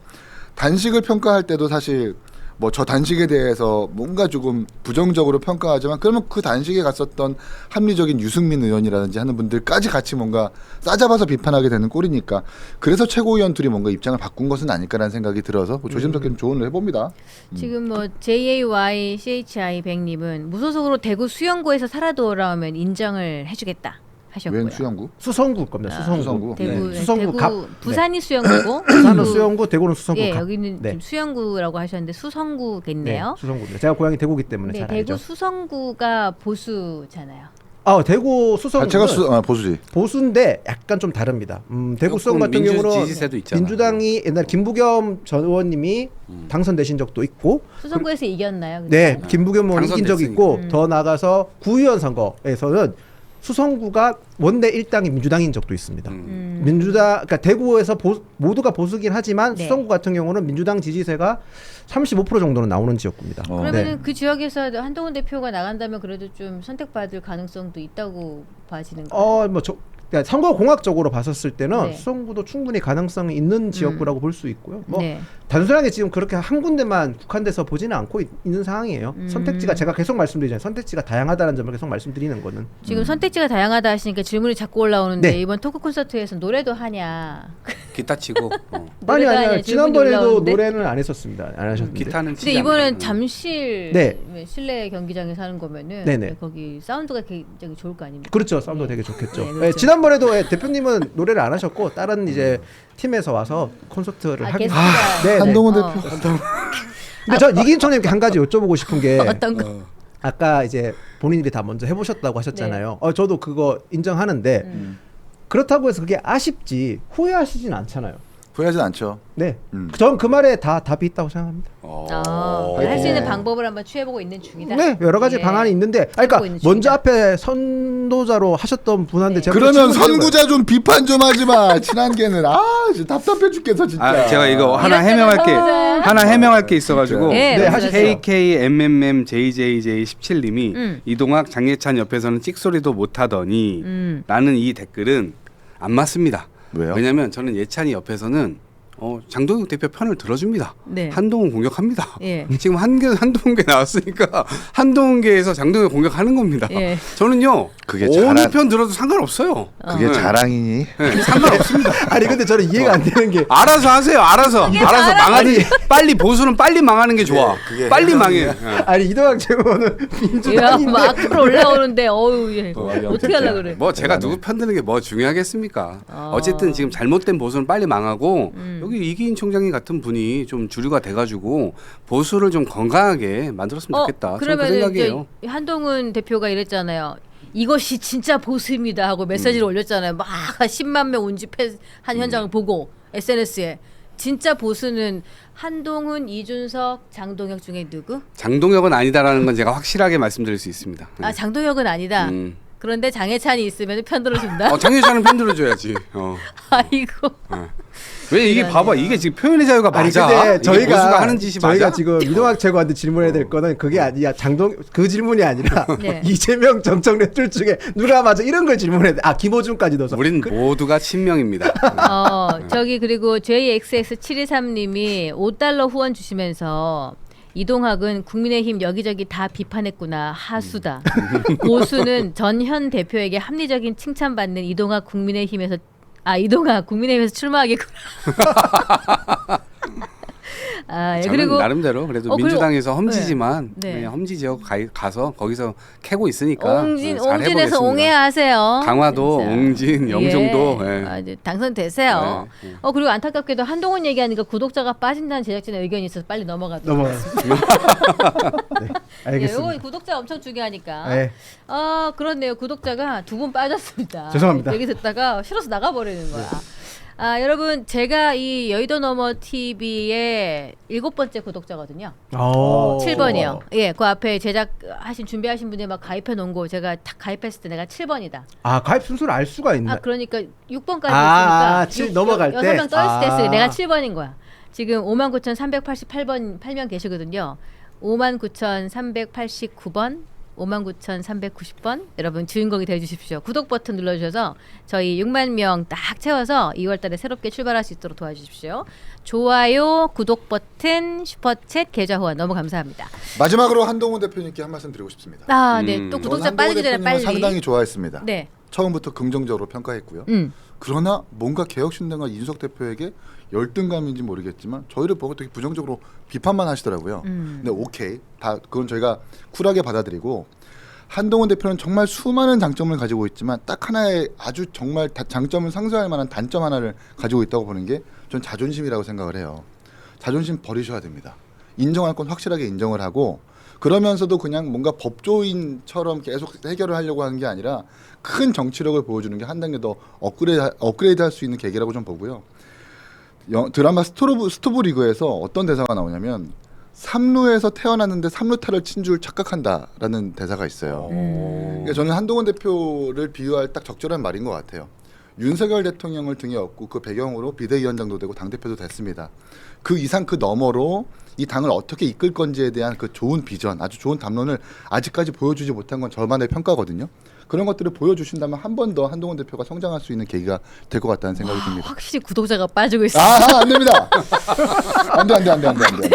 단식을 평가할 때도 사실 뭐 저 단식에 대해서 뭔가 조금 부정적으로 평가하지만 그러면 그 단식에 갔었던 합리적인 유승민 의원이라든지 하는 분들까지 같이 뭔가 싸잡아서 비판하게 되는 꼴이니까 그래서 최고위원 둘이 뭔가 입장을 바꾼 것은 아닐까라는 생각이 들어서 뭐 조심스럽게 좀 조언을 해봅니다. 지금 뭐 JAYCHI 100님은 무소속으로 대구 수영구에서 살아 돌아오면 인정을 해주겠다 하셨고요. 웬 수영구? 수성구일 겁니다. 수성구. 대구, 네. 수성구 대구 갑. 부산이 수영구고 부산은 수성구, 대구는 수성구. 예, 갑. 여기는 네. 지금 수영구라고 하셨는데 수성구겠네요. 네, 수성구입니다. 제가 고향이 대구기 때문에 네, 잘 대구 알죠. 수성구가 보수잖아요. 대구 수성구는 자체가 보수지. 보수인데 약간 좀 다릅니다. 대구 수성 같은 민주 경우는 지지세도 있잖아. 민주당이 옛날 김부겸 전 의원님이 당선되신 적도 있고 수성구에서 이겼나요? 네, 그때? 김부겸 의원이 이긴 적이 있고 더 나아가서 구의원 선거에서는 수성구가 원내 일당이 민주당인 적도 있습니다. 민주당, 그러니까 대구에서 모두가 보수긴 하지만 네. 수성구 같은 경우는 민주당 지지세가 35% 정도는 나오는 지역구입니다. 그러면은 그 지역에서 한동훈 대표가 나간다면 그래도 좀 선택받을 가능성도 있다고 봐지는 거예요. 그러니까 선거공학적으로 봤었을 때는 네. 수성구도 충분히 가능성이 있는 지역구라고 볼 수 있고요. 뭐 네. 단순하게 지금 그렇게 한 군데만 국한돼서 보지는 않고 있는 상황이에요. 선택지가 제가 계속 말씀드리잖아요. 선택지가 다양하다는 점을 계속 말씀드리는 거는. 지금 선택지가 다양하다 하시니까 질문이 자꾸 올라오는데 네. 이번 토크 콘서트에서 노래도 하냐? 기타 치고 노래가 아니라 질문이 지난번에도 올라오는데? 노래는 안 했었습니다. 안 하셨는데. 기타는 근데 치지 이번엔 않나요? 잠실 네. 실내 경기장에서 하는 거면은 네네. 거기 사운드가 굉장히 좋을 거 아닙니까? 그렇죠. 사운드 네. 되게 좋겠죠. 네, 네, 그렇죠. 지난번에도 대표님은 노래를 안 하셨고 다른 이제 팀에서 와서 콘서트를 아, 하긴. 게스트가 네, 네. 한동훈 어. 대표. 근데 저 이기인총님께 한 가지 여쭤보고 싶은 게 어떤 거? 아까 이제 본인들이 다 먼저 해보셨다고 하셨잖아요. 저도 그거 인정하는데 그렇다고 해서 그게 아쉽지 후회하시진 않잖아요. 후회하진 않죠. 네, 전 그 말에 다 답이 있다고 생각합니다. 할 수 있는 방법을 한번 취해보고 있는 중이다. 네, 여러 가지 예. 방안이 있는데, 해보고 그러니까 있는 먼저 중이다. 앞에 선도자로 하셨던 분한테 네. 제가 그러면 또 질문 드려봐요. 선구자 좀 비판 좀 하지 마. 친한계는 진짜 답답해 죽겠어 진짜. 아, 제가 이거 하나 이럴 해명할 게 때는 하나 해명할 게 있어가지고 네, 네, 하셨어요. KKMMJJJ17님이 이동학 장예찬 옆에서는 찍소리도 못하더니 라는 이 댓글은 안 맞습니다. 왜요? 왜냐면 저는 예찬이 옆에서는 장동혁 대표 편을 들어줍니다. 네. 한동훈 공격합니다. 예. 지금 한동훈계 나왔으니까 한동훈계에서 장동혁 공격하는 겁니다. 예. 저는요 그게 어느 자랑- 편 들어도 상관없어요. 그게 네. 자랑이니? 네, 상관없습니다. 아니 근데 저는 이해가 안 되는 게 알아서 하세요. 알아서 망하니 빨리 보수는 빨리 망하는 게 좋아. 그게 빨리 망해. 예. 아니 이동학 최고는 야, 민주당인데 막 앞으로 올라오는데 어우 얘 어떻게 하려 그래? 뭐 제가 누구 편드는 게 뭐 중요하겠습니까? 어쨌든 지금 잘못된 보수는 빨리 망하고 여기 이기인 총장님 같은 분이 좀 주류가 돼가지고 보수를 좀 건강하게 만들었으면 좋겠다. 저는 그 그러면 생각이에요. 이제 한동훈 대표가 이랬잖아요. 이것이 진짜 보수입니다 하고 메시지를 올렸잖아요. 막 10만 명 운집한 현장을 보고 SNS에 진짜 보수는 한동훈, 이준석, 장동혁 중에 누구? 장동혁은 아니다라는 건 제가 확실하게 말씀드릴 수 있습니다. 아 장동혁은 아니다. 그런데 장해찬이 있으면 편들어준다. 장혜찬은 편들어줘야지. 아이고. 왜 이게 봐봐 이게 지금 표현의 자유가 아니 맞아? 근데 이게 보수가 하는 짓이 저희가 맞아? 지금 이동학 최고한테 질문해야 될 거는 그게 아니야. 그 질문이 아니라 네. 이재명 정청래 둘 중에 누가 맞아 이런 걸 질문해야 돼. 김호준까지 넣어서. 우린 모두가 친명입니다. 저기 그리고 JXX723님이 $5 후원 주시면서 이동학은 국민의힘 여기저기 다 비판했구나. 하수다. 보수는 전현 대표에게 합리적인 칭찬받는 이동학 국민의힘에서 출마하겠구나. 예, 저는 그리고 나름대로 그래도 그리고- 민주당에서 험지지만 네. 네, 험지 지역 가서 거기서 캐고 있으니까 잘 옹진에서 해보겠습니다. 옹해하세요. 강화도, 진짜. 옹진, 영종도. 예. 예. 이제 당선되세요. 네, 네. 그리고 안타깝게도 한동훈 얘기하니까 구독자가 빠진다는 제작진의 의견이 있어서 빨리 넘어가도록. 네, 예, 알겠습니다. 이거 구독자 엄청 중요하니까. 네. 그렇네요. 구독자가 2분 빠졌습니다. 죄송합니다. 얘기 듣다가 싫어서 나가버리는 거야. 여러분 제가 이 여의도 너머 TV의 7번째 구독자거든요. 7번이요. 예, 그 앞에 제작하신 준비하신 분이 막 가입해 놓은 거 제가 딱 가입했을 때 내가 7번이다. 가입 순서를 알 수가 있나? 그러니까 6번까지 아, 있으니까 7 넘어갈 때? 6명 떠있을 때 했으니까 아. 내가 7번인 거야. 지금 59,388명 계시거든요. 59,389번 59,390번 여러분 주인공이 되어주십시오. 구독 버튼 눌러주셔서 저희 6만 명 딱 채워서 2월달에 새롭게 출발할 수 있도록 도와주십시오. 좋아요, 구독 버튼, 슈퍼챗, 계좌 후원 너무 감사합니다. 마지막으로 한동훈 대표님께 한 말씀 드리고 싶습니다. 네, 또 저는 구독자 한동훈 빠지기 전에 대표님을 빨리. 상당히 좋아했습니다. 네, 처음부터 긍정적으로 평가했고요. 그러나 뭔가 개혁신당과 이준석 대표에게 열등감인지 모르겠지만 저희를 보고 되게 부정적으로 비판만 하시더라고요. 근데 오케이, 그건 저희가 쿨하게 받아들이고 한동훈 대표는 정말 수많은 장점을 가지고 있지만 딱 하나의 아주 정말 장점을 상쇄할 만한 단점 하나를 가지고 있다고 보는 게 전 자존심이라고 생각을 해요. 자존심 버리셔야 됩니다. 인정할 건 확실하게 인정을 하고 그러면서도 그냥 뭔가 법조인처럼 계속 해결을 하려고 하는 게 아니라 큰 정치력을 보여주는 게 한 단계 더 업그레이드 할 수 있는 계기라고 좀 보고요. 드라마 스토브 리그에서 어떤 대사가 나오냐면 삼루에서 태어났는데 삼루타를 친 줄 착각한다라는 대사가 있어요. 그러니까 저는 한동훈 대표를 비유할 딱 적절한 말인 것 같아요. 윤석열 대통령을 등에 업고 그 배경으로 비대위원장도 되고 당대표도 됐습니다. 그 이상 그 너머로 이 당을 어떻게 이끌 건지에 대한 그 좋은 비전, 아주 좋은 담론을 아직까지 보여주지 못한 건 저만의 평가거든요. 그런 것들을 보여주신다면 한 번 더 한동훈 대표가 성장할 수 있는 계기가 될 것 같다는 생각이 듭니다. 확실히 구독자가 빠지고 있어요. 안 됩니다. 안 돼. 네, 안 돼.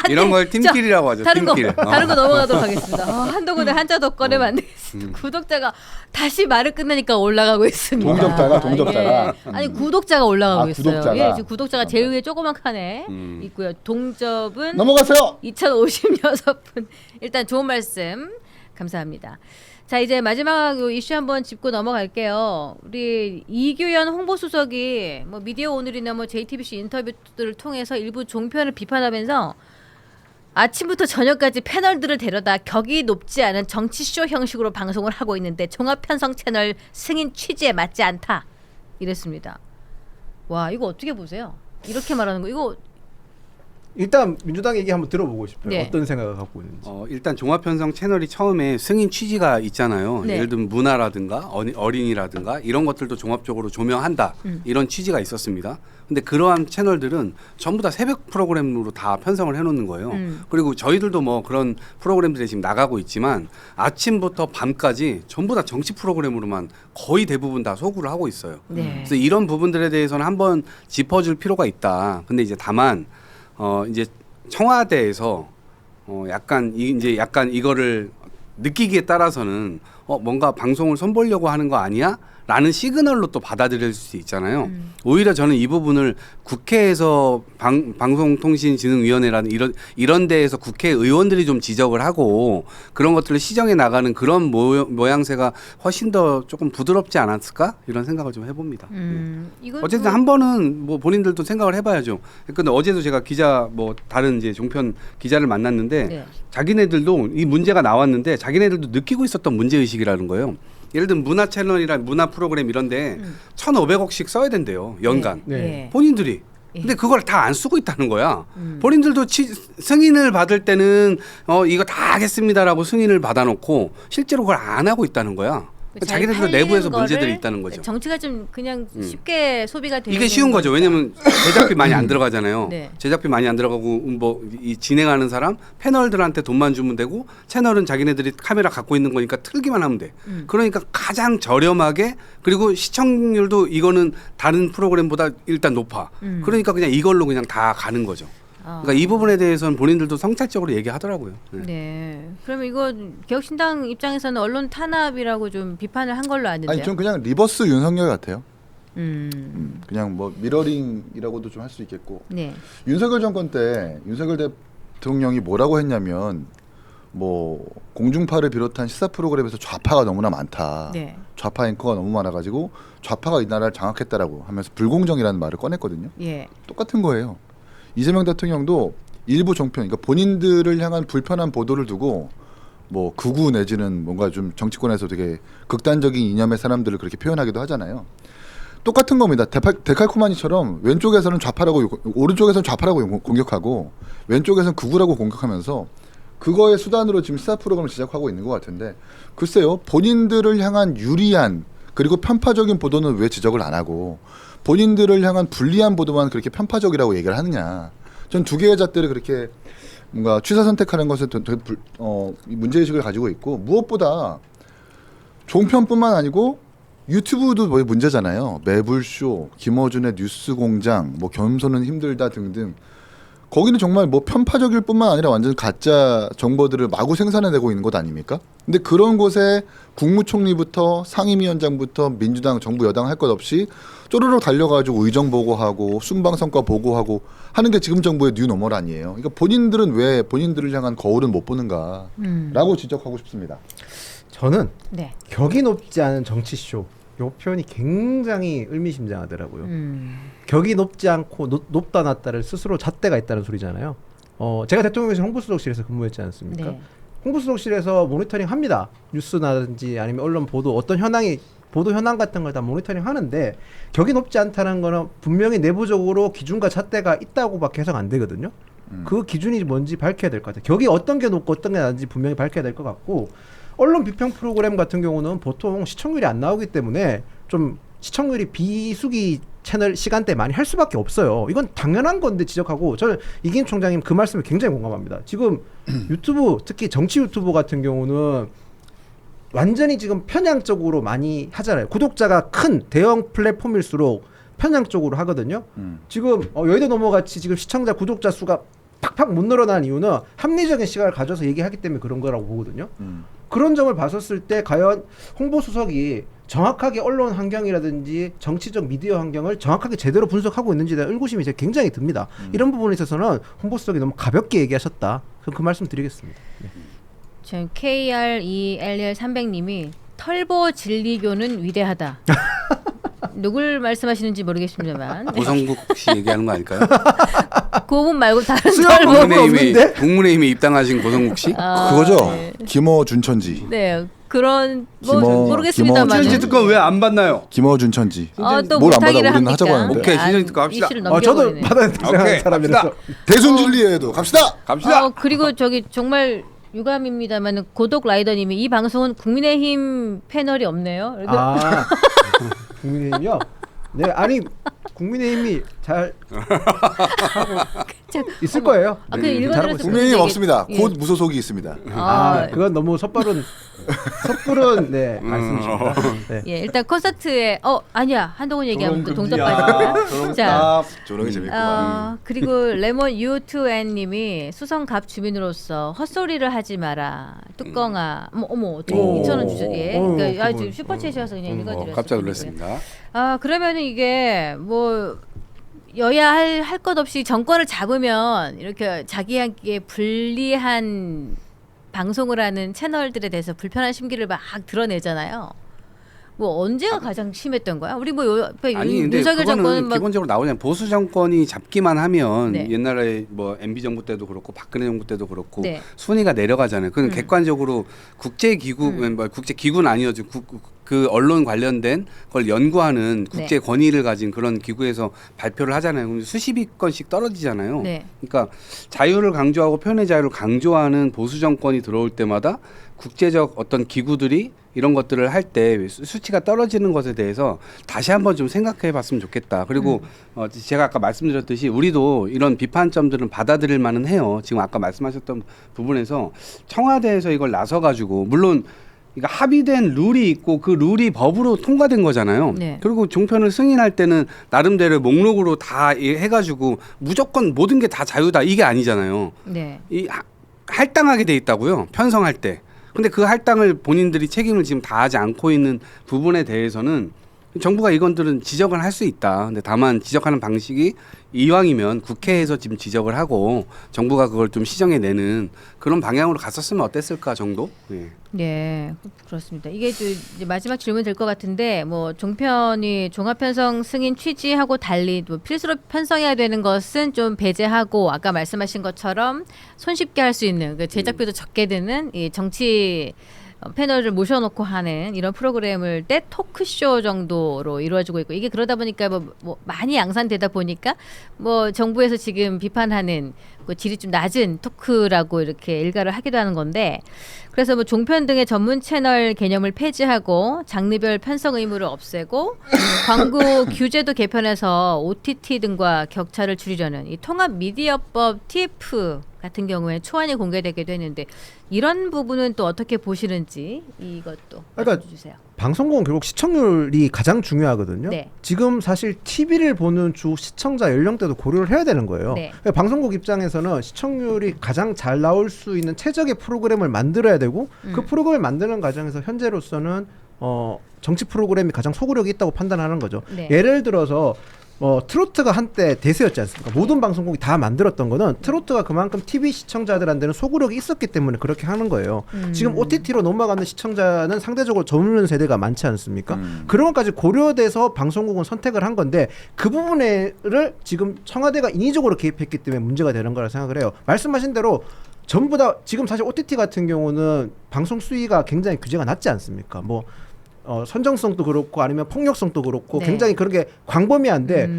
이런 걸 팀킬이라고 하죠. 다른 팀킬. 다른 거 넘어가도록 하겠습니다. 한동훈의 한자도 꺼내면 안 되겠습니다. 구독자가 다시 말을 끝내니까 올라가고 있습니다. 동접자가. 예. 아니 구독자가 올라가고 있어요. 구독자가. 예, 지금 구독자가 제일 위에 조그만 칸에 있고요. 동접은 넘어가세요. 2056분. 일단 좋은 말씀 감사합니다. 자 이제 마지막 이슈 한번 짚고 넘어갈게요. 우리 이규현 홍보수석이 뭐 미디어 오늘이나 뭐 JTBC 인터뷰들을 통해서 일부 종편을 비판하면서 아침부터 저녁까지 패널들을 데려다 격이 높지 않은 정치쇼 형식으로 방송을 하고 있는데 종합편성 채널 승인 취지에 맞지 않다 이랬습니다. 와 이거 어떻게 보세요? 이렇게 말하는 거 이거 일단 민주당 얘기 한번 들어보고 싶어요. 네. 어떤 생각을 갖고 있는지. 일단 종합편성 채널이 처음에 승인 취지가 있잖아요. 네. 예를 들면 문화라든가 어린이라든가 이런 것들도 종합적으로 조명한다. 이런 취지가 있었습니다. 근데 그러한 채널들은 전부 다 새벽 프로그램으로 다 편성을 해놓는 거예요. 그리고 저희들도 뭐 그런 프로그램들이 지금 나가고 있지만 아침부터 밤까지 전부 다 정치 프로그램으로만 거의 대부분 다 소구를 하고 있어요. 네. 그래서 이런 부분들에 대해서는 한번 짚어줄 필요가 있다. 근데 이제 다만 이제 청와대에서 약간 이거를 느끼기에 따라서는 뭔가 방송을 손보려고 하는 거 아니야? 라는 시그널로 또 받아들일 수 있잖아요. 오히려 저는 이 부분을 국회에서 방송통신진흥위원회라는 이런 데에서 국회의원들이 좀 지적을 하고 그런 것들을 시정해 나가는 그런 모양새가 훨씬 더 조금 부드럽지 않았을까? 이런 생각을 좀 해봅니다. 이건 어쨌든 한 번은 뭐 본인들도 생각을 해봐야죠. 근데 어제도 제가 다른 이제 종편 기자를 만났는데 네. 자기네들도 이 문제가 나왔는데 자기네들도 느끼고 있었던 문제 의식이라는 거예요. 예를 들면 문화 채널이나 문화 프로그램 이런데 1,500억씩 써야 된대요 연간. 네. 네. 본인들이. 근데 그걸 다 안 쓰고 있다는 거야. 본인들도 승인을 받을 때는 이거 다 하겠습니다라고 승인을 받아놓고 실제로 그걸 안 하고 있다는 거야. 자기네들도 내부에서 문제들이 있다는 거죠. 정치가 좀 그냥 쉽게 소비가 되는 이게 쉬운 거죠. 왜냐하면 제작비 많이 안 들어가잖아요. 네. 제작비 많이 안 들어가고 이 진행하는 사람 패널들한테 돈만 주면 되고 채널은 자기네들이 카메라 갖고 있는 거니까 틀기만 하면 돼. 그러니까 가장 저렴하게 그리고 시청률도 이거는 다른 프로그램보다 일단 높아. 그러니까 그냥 이걸로 그냥 다 가는 거죠. 그러니까 이 부분에 대해서는 본인들도 성찰적으로 얘기하더라고요. 네. 그러면 이거 개혁신당 입장에서는 언론 탄압이라고 좀 비판을 한 걸로 아는데요. 아니 전 그냥 리버스 윤석열 같아요. 그냥 뭐 미러링이라고도 좀 할 수 있겠고. 네. 윤석열 정권 때 윤석열 대통령이 뭐라고 했냐면 뭐 공중파를 비롯한 시사 프로그램에서 좌파가 너무나 많다. 네. 좌파 앵커가 너무 많아가지고 좌파가 이 나라를 장악했다라고 하면서 불공정이라는 말을 꺼냈거든요. 예. 똑같은 거예요. 이재명 대통령도 일부 종편, 그러니까 본인들을 향한 불편한 보도를 두고 뭐 극우 내지는 뭔가 좀 정치권에서 되게 극단적인 이념의 사람들을 그렇게 표현하기도 하잖아요. 똑같은 겁니다. 데칼코마니처럼 왼쪽에서는 좌파라고 오른쪽에서는 좌파라고 공격하고 왼쪽에서는 극우라고 공격하면서 그거의 수단으로 지금 시사 프로그램을 제작하고 있는 것 같은데 글쎄요. 본인들을 향한 유리한 그리고 편파적인 보도는 왜 지적을 안 하고 본인들을 향한 불리한 보도만 그렇게 편파적이라고 얘기를 하느냐. 전 두 개의 잣대를 그렇게 뭔가 취사 선택하는 것에 문제의식을 가지고 있고 무엇보다 종편뿐만 아니고 유튜브도 뭐 문제잖아요. 매불쇼, 김어준의 뉴스공장, 뭐 겸손은 힘들다 등등. 거기는 정말 뭐 편파적일 뿐만 아니라 완전 가짜 정보들을 마구 생산해내고 있는 것 아닙니까? 근데 그런 곳에 국무총리부터 상임위원장부터 민주당, 정부, 여당 할 것 없이 쪼르륵 달려가지고 의정 보고하고 순방성과 보고하고 하는 게 지금 정부의 뉴노멀 아니에요. 그러니까 본인들은 왜 본인들을 향한 거울은 못 보는가라고 지적하고 싶습니다. 저는 네. 격이 높지 않은 정치쇼 요 표현이 굉장히 의미심장하더라고요. 격이 높지 않고 높다 낮다를 스스로 잣대가 있다는 소리잖아요. 제가 대통령실 홍보수석실에서 근무했지 않습니까? 네. 홍보수석실에서 모니터링 합니다. 뉴스나든지 아니면 언론 보도 어떤 보도 현황 같은 걸 다 모니터링 하는데 격이 높지 않다는 거는 분명히 내부적으로 기준과 잣대가 있다고밖에 해석 안 되거든요. 그 기준이 뭔지 밝혀야 될 것 같아요. 격이 어떤 게 높고 어떤 게 낮은지 분명히 밝혀야 될 것 같고 언론 비평 프로그램 같은 경우는 보통 시청률이 안 나오기 때문에 좀 시청률이 비수기 채널 시간대 많이 할 수밖에 없어요. 이건 당연한 건데 지적하고 저는 이기인 총장님 그 말씀에 굉장히 공감합니다. 지금 유튜브 특히 정치 유튜브 같은 경우는 완전히 지금 편향적으로 많이 하잖아요. 구독자가 큰 대형 플랫폼일수록 편향적으로 하거든요. 지금 여의도 넘어같이 지금 시청자 구독자 수가 팍팍 못 늘어난 이유는 합리적인 시각을 가져서 얘기하기 때문에 그런 거라고 보거든요. 그런 점을 봤었을 때 과연 홍보수석이 정확하게 언론 환경이라든지 정치적 미디어 환경을 정확하게 제대로 분석하고 있는지에 대한 의구심이 제가 굉장히 듭니다. 이런 부분에 있어서는 홍보수석이 너무 가볍게 얘기하셨다. 그 말씀 드리겠습니다. 네. 지금 KRELL300님이 털보 진리교는 위대하다. 누굴 말씀하시는지 모르겠습니다만 고성국 씨 얘기하는 거 아닐까요? 그분 말고 다른 수영 털보 없는데? 국민의힘에 입당하신 고성국 씨? 그거죠. 네. 김어준천지. 네 그런 뭐 모르겠습니다만 신천지 특검 왜 안 받나요? 김어준천지. 또 뭘 안 받아? 못하기를 우리는 하자고 합니까? 하는데. 오케이, 신천지 특검 합시다. 이슈를 저도 넘겨버리네. 받아야 생각하는 오케이, 사람이라서. 대순진리에도 갑시다. 갑시다. 그리고 저기 정말 유감입니다만 고독 라이더님이 이 방송은 국민의힘 패널이 없네요. 아 국민의힘이요? 네 아니 국민의힘이 잘 하고 있을 거예요. 그 잘하고 일본에서 있어요. 국민의힘 얘기- 없습니다. 예. 곧 무소속이 있습니다. 그건 너무 섣부른 네 말씀이십니다. 네. 예, 일단 콘서트에 아니야 한동훈 얘기하면 또 동작 빠진다. 자, 조롱이 재밌구만. 그리고 레몬 U2N님이 수성갑 주민으로서 헛소리를 하지 마라. 뚜껑아, 어머 어떻게 오. 2,000원 주셨 예. 오, 그러니까 그분. 지금 슈퍼챗이어서 그냥 읽어드렸어요. 깜짝 놀랐습니다. 그러면은 이게 뭐 여야 할 것 없이 정권을 잡으면 이렇게 자기에게 불리한 방송을 하는 채널들에 대해서 불편한 심기를 막 드러내잖아요. 뭐 언제가 가장 심했던 거야? 우리 뭐 아니 근데 윤석열 그거는 정권은 막 기본적으로 나오잖아요. 보수 정권이 잡기만 하면 네. 옛날에 뭐 MB 정부 때도 그렇고 박근혜 정부 때도 그렇고 네. 순위가 내려가잖아요. 그건 객관적으로 국제기구, 뭐 국제기구는 아니어도 그 언론 관련된 걸 연구하는 국제 네. 권위를 가진 그런 기구에서 발표를 하잖아요. 그럼 수십 위권씩 떨어지잖아요. 네. 그러니까 자유를 강조하고 표현의 자유를 강조하는 보수 정권이 들어올 때마다 국제적 어떤 기구들이 이런 것들을 할 때 수치가 떨어지는 것에 대해서 다시 한번 좀 생각해 봤으면 좋겠다. 그리고 제가 아까 말씀드렸듯이 우리도 이런 비판점들은 받아들일 만은 해요. 지금 아까 말씀하셨던 부분에서 청와대에서 이걸 나서 가지고 물론 그러니까 합의된 룰이 있고 그 룰이 법으로 통과된 거잖아요. 네. 그리고 종편을 승인할 때는 나름대로 목록으로 다 해가지고 무조건 모든 게 다 자유다 이게 아니잖아요. 네. 이 할당하게 돼 있다고요. 편성할 때. 근데 그 할당을 본인들이 책임을 지금 다하지 않고 있는 부분에 대해서는 정부가 이건들은 지적을 할 수 있다. 근데 다만 지적하는 방식이 이왕이면 국회에서 지금 지적을 하고 정부가 그걸 좀 시정해내는 그런 방향으로 갔었으면 어땠을까 정도? 예. 네, 그렇습니다. 이게 이제 마지막 질문 될 것 같은데 뭐 종편이 종합 편성 승인 취지하고 달리 뭐 필수로 편성해야 되는 것은 좀 배제하고 아까 말씀하신 것처럼 손쉽게 할 수 있는 그 제작비도 적게 드는 이 정치 패널을 모셔놓고 하는 이런 프로그램을 때 토크쇼 정도로 이루어지고 있고 이게 그러다 보니까 뭐 많이 양산되다 보니까 뭐 정부에서 지금 비판하는 그 질이 좀 낮은 토크라고 이렇게 일가를 하기도 하는 건데 그래서 뭐 종편 등의 전문 채널 개념을 폐지하고 장르별 편성 의무를 없애고 광고 규제도 개편해서 OTT 등과 격차를 줄이려는 이 통합 미디어법 TF 같은 경우에 초안이 공개되게 되는데 이런 부분은 또 어떻게 보시는지 이것도 그러니까 주세요. 방송국은 결국 시청률이 가장 중요하거든요. 네. 지금 사실 TV를 보는 주 시청자 연령대도 고려를 해야 되는 거예요. 네. 그러니까 방송국 입장에서는 시청률이 가장 잘 나올 수 있는 최적의 프로그램을 만들어야 되고 그 프로그램을 만드는 과정에서 현재로서는 정치 프로그램이 가장 소구력이 있다고 판단하는 거죠. 네. 예를 들어서 트로트가 한때 대세였지 않습니까? 모든 방송국이 다 만들었던 거는 트로트가 그만큼 TV 시청자들한테는 소구력이 있었기 때문에 그렇게 하는 거예요. 지금 OTT로 넘어가는 시청자는 상대적으로 젊은 세대가 많지 않습니까? 그런 것까지 고려돼서 방송국은 선택을 한 건데 그 부분을 지금 청와대가 인위적으로 개입했기 때문에 문제가 되는 거라 생각을 해요. 말씀하신 대로 전부 다 지금 사실 OTT 같은 경우는 방송 수위가 굉장히 규제가 낮지 않습니까? 뭐 선정성도 그렇고 아니면 폭력성도 그렇고 네. 굉장히 그런 게 광범위한데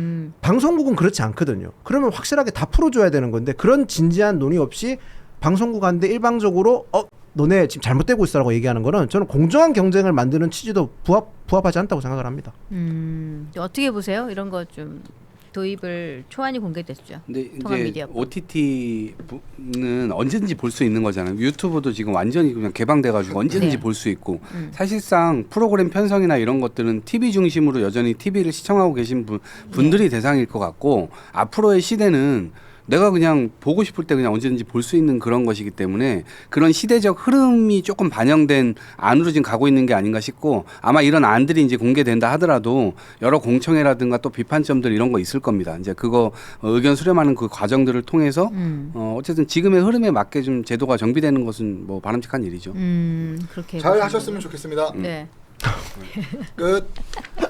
방송국은 그렇지 않거든요. 그러면 확실하게 다 풀어줘야 되는 건데 그런 진지한 논의 없이 방송국한테 일방적으로 너네 지금 잘못되고 있어라고 얘기하는 거는 저는 공정한 경쟁을 만드는 취지도 부합하지 않다고 생각을 합니다. 어떻게 보세요? 이런 거 좀 도입을 초안이 공개됐죠. 근데 통합 이제 미디어. OTT는 언제든지 볼 수 있는 거잖아요. 유튜브도 지금 완전히 그냥 개방돼가지고 언제든지 네. 볼 수 있고 사실상 프로그램 편성이나 이런 것들은 TV 중심으로 여전히 TV를 시청하고 계신 분들이 대상일 것 같고 앞으로의 시대는 내가 그냥 보고 싶을 때 그냥 언제든지 볼 수 있는 그런 것이기 때문에 그런 시대적 흐름이 조금 반영된 안으로 지금 가고 있는 게 아닌가 싶고 아마 이런 안들이 이제 공개된다 하더라도 여러 공청회라든가 또 비판점들 이런 거 있을 겁니다. 이제 그거 의견 수렴하는 그 과정들을 통해서 어쨌든 지금의 흐름에 맞게 좀 제도가 정비되는 것은 뭐 바람직한 일이죠. 그렇게 잘 보시면 하셨으면 좋겠습니다. 네. 끝.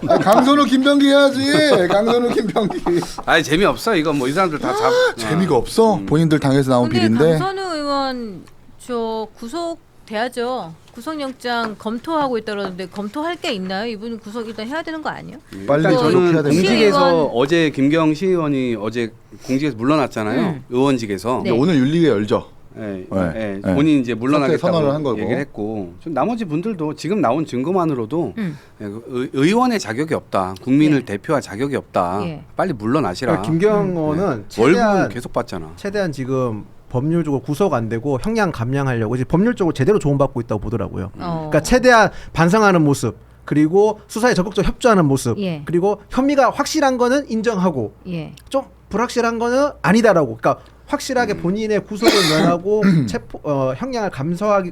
강선우 김병기 해야지. 강선우 김병기. 아니 재미없어 이거 뭐 이 사람들 다 재미가 없어. 본인들 당에서 나온 근데 비리인데. 강선우 의원 저 구속돼야죠. 구속영장 검토하고 있다는데 검토할 게 있나요? 이분 구속 일단 해야 되는 거 아니에요? 빨리 또 구속해야 저는 됩니다. 공직에서 시의원. 어제 김경 시의원이 어제 공직에서 물러났잖아요. 의원직에서. 네. 오늘 윤리위 열죠. 예, 네. 예, 본인이 이제 사퇴 물러나겠다고 선언을 한 거고. 얘기를 했고 좀 나머지 분들도 지금 나온 증거만으로도 음. 예, 의원의 자격이 없다. 국민을 예. 대표할 자격이 없다. 예. 빨리 물러나시라. 김경호는 월급은 최대한 계속 받잖아. 지금 법률적으로 구속 안 되고 형량 감량하려고 이제 법률적으로 제대로 조언받고 있다고 보더라고요. 그러니까 최대한 반성하는 모습, 그리고 수사에 적극적으로 협조하는 모습, 예. 그리고 혐의가 확실한 거는 인정하고 예. 좀 불확실한 거는 아니다라고. 그러니까 확실하게 본인의 구속을 면하고 형량을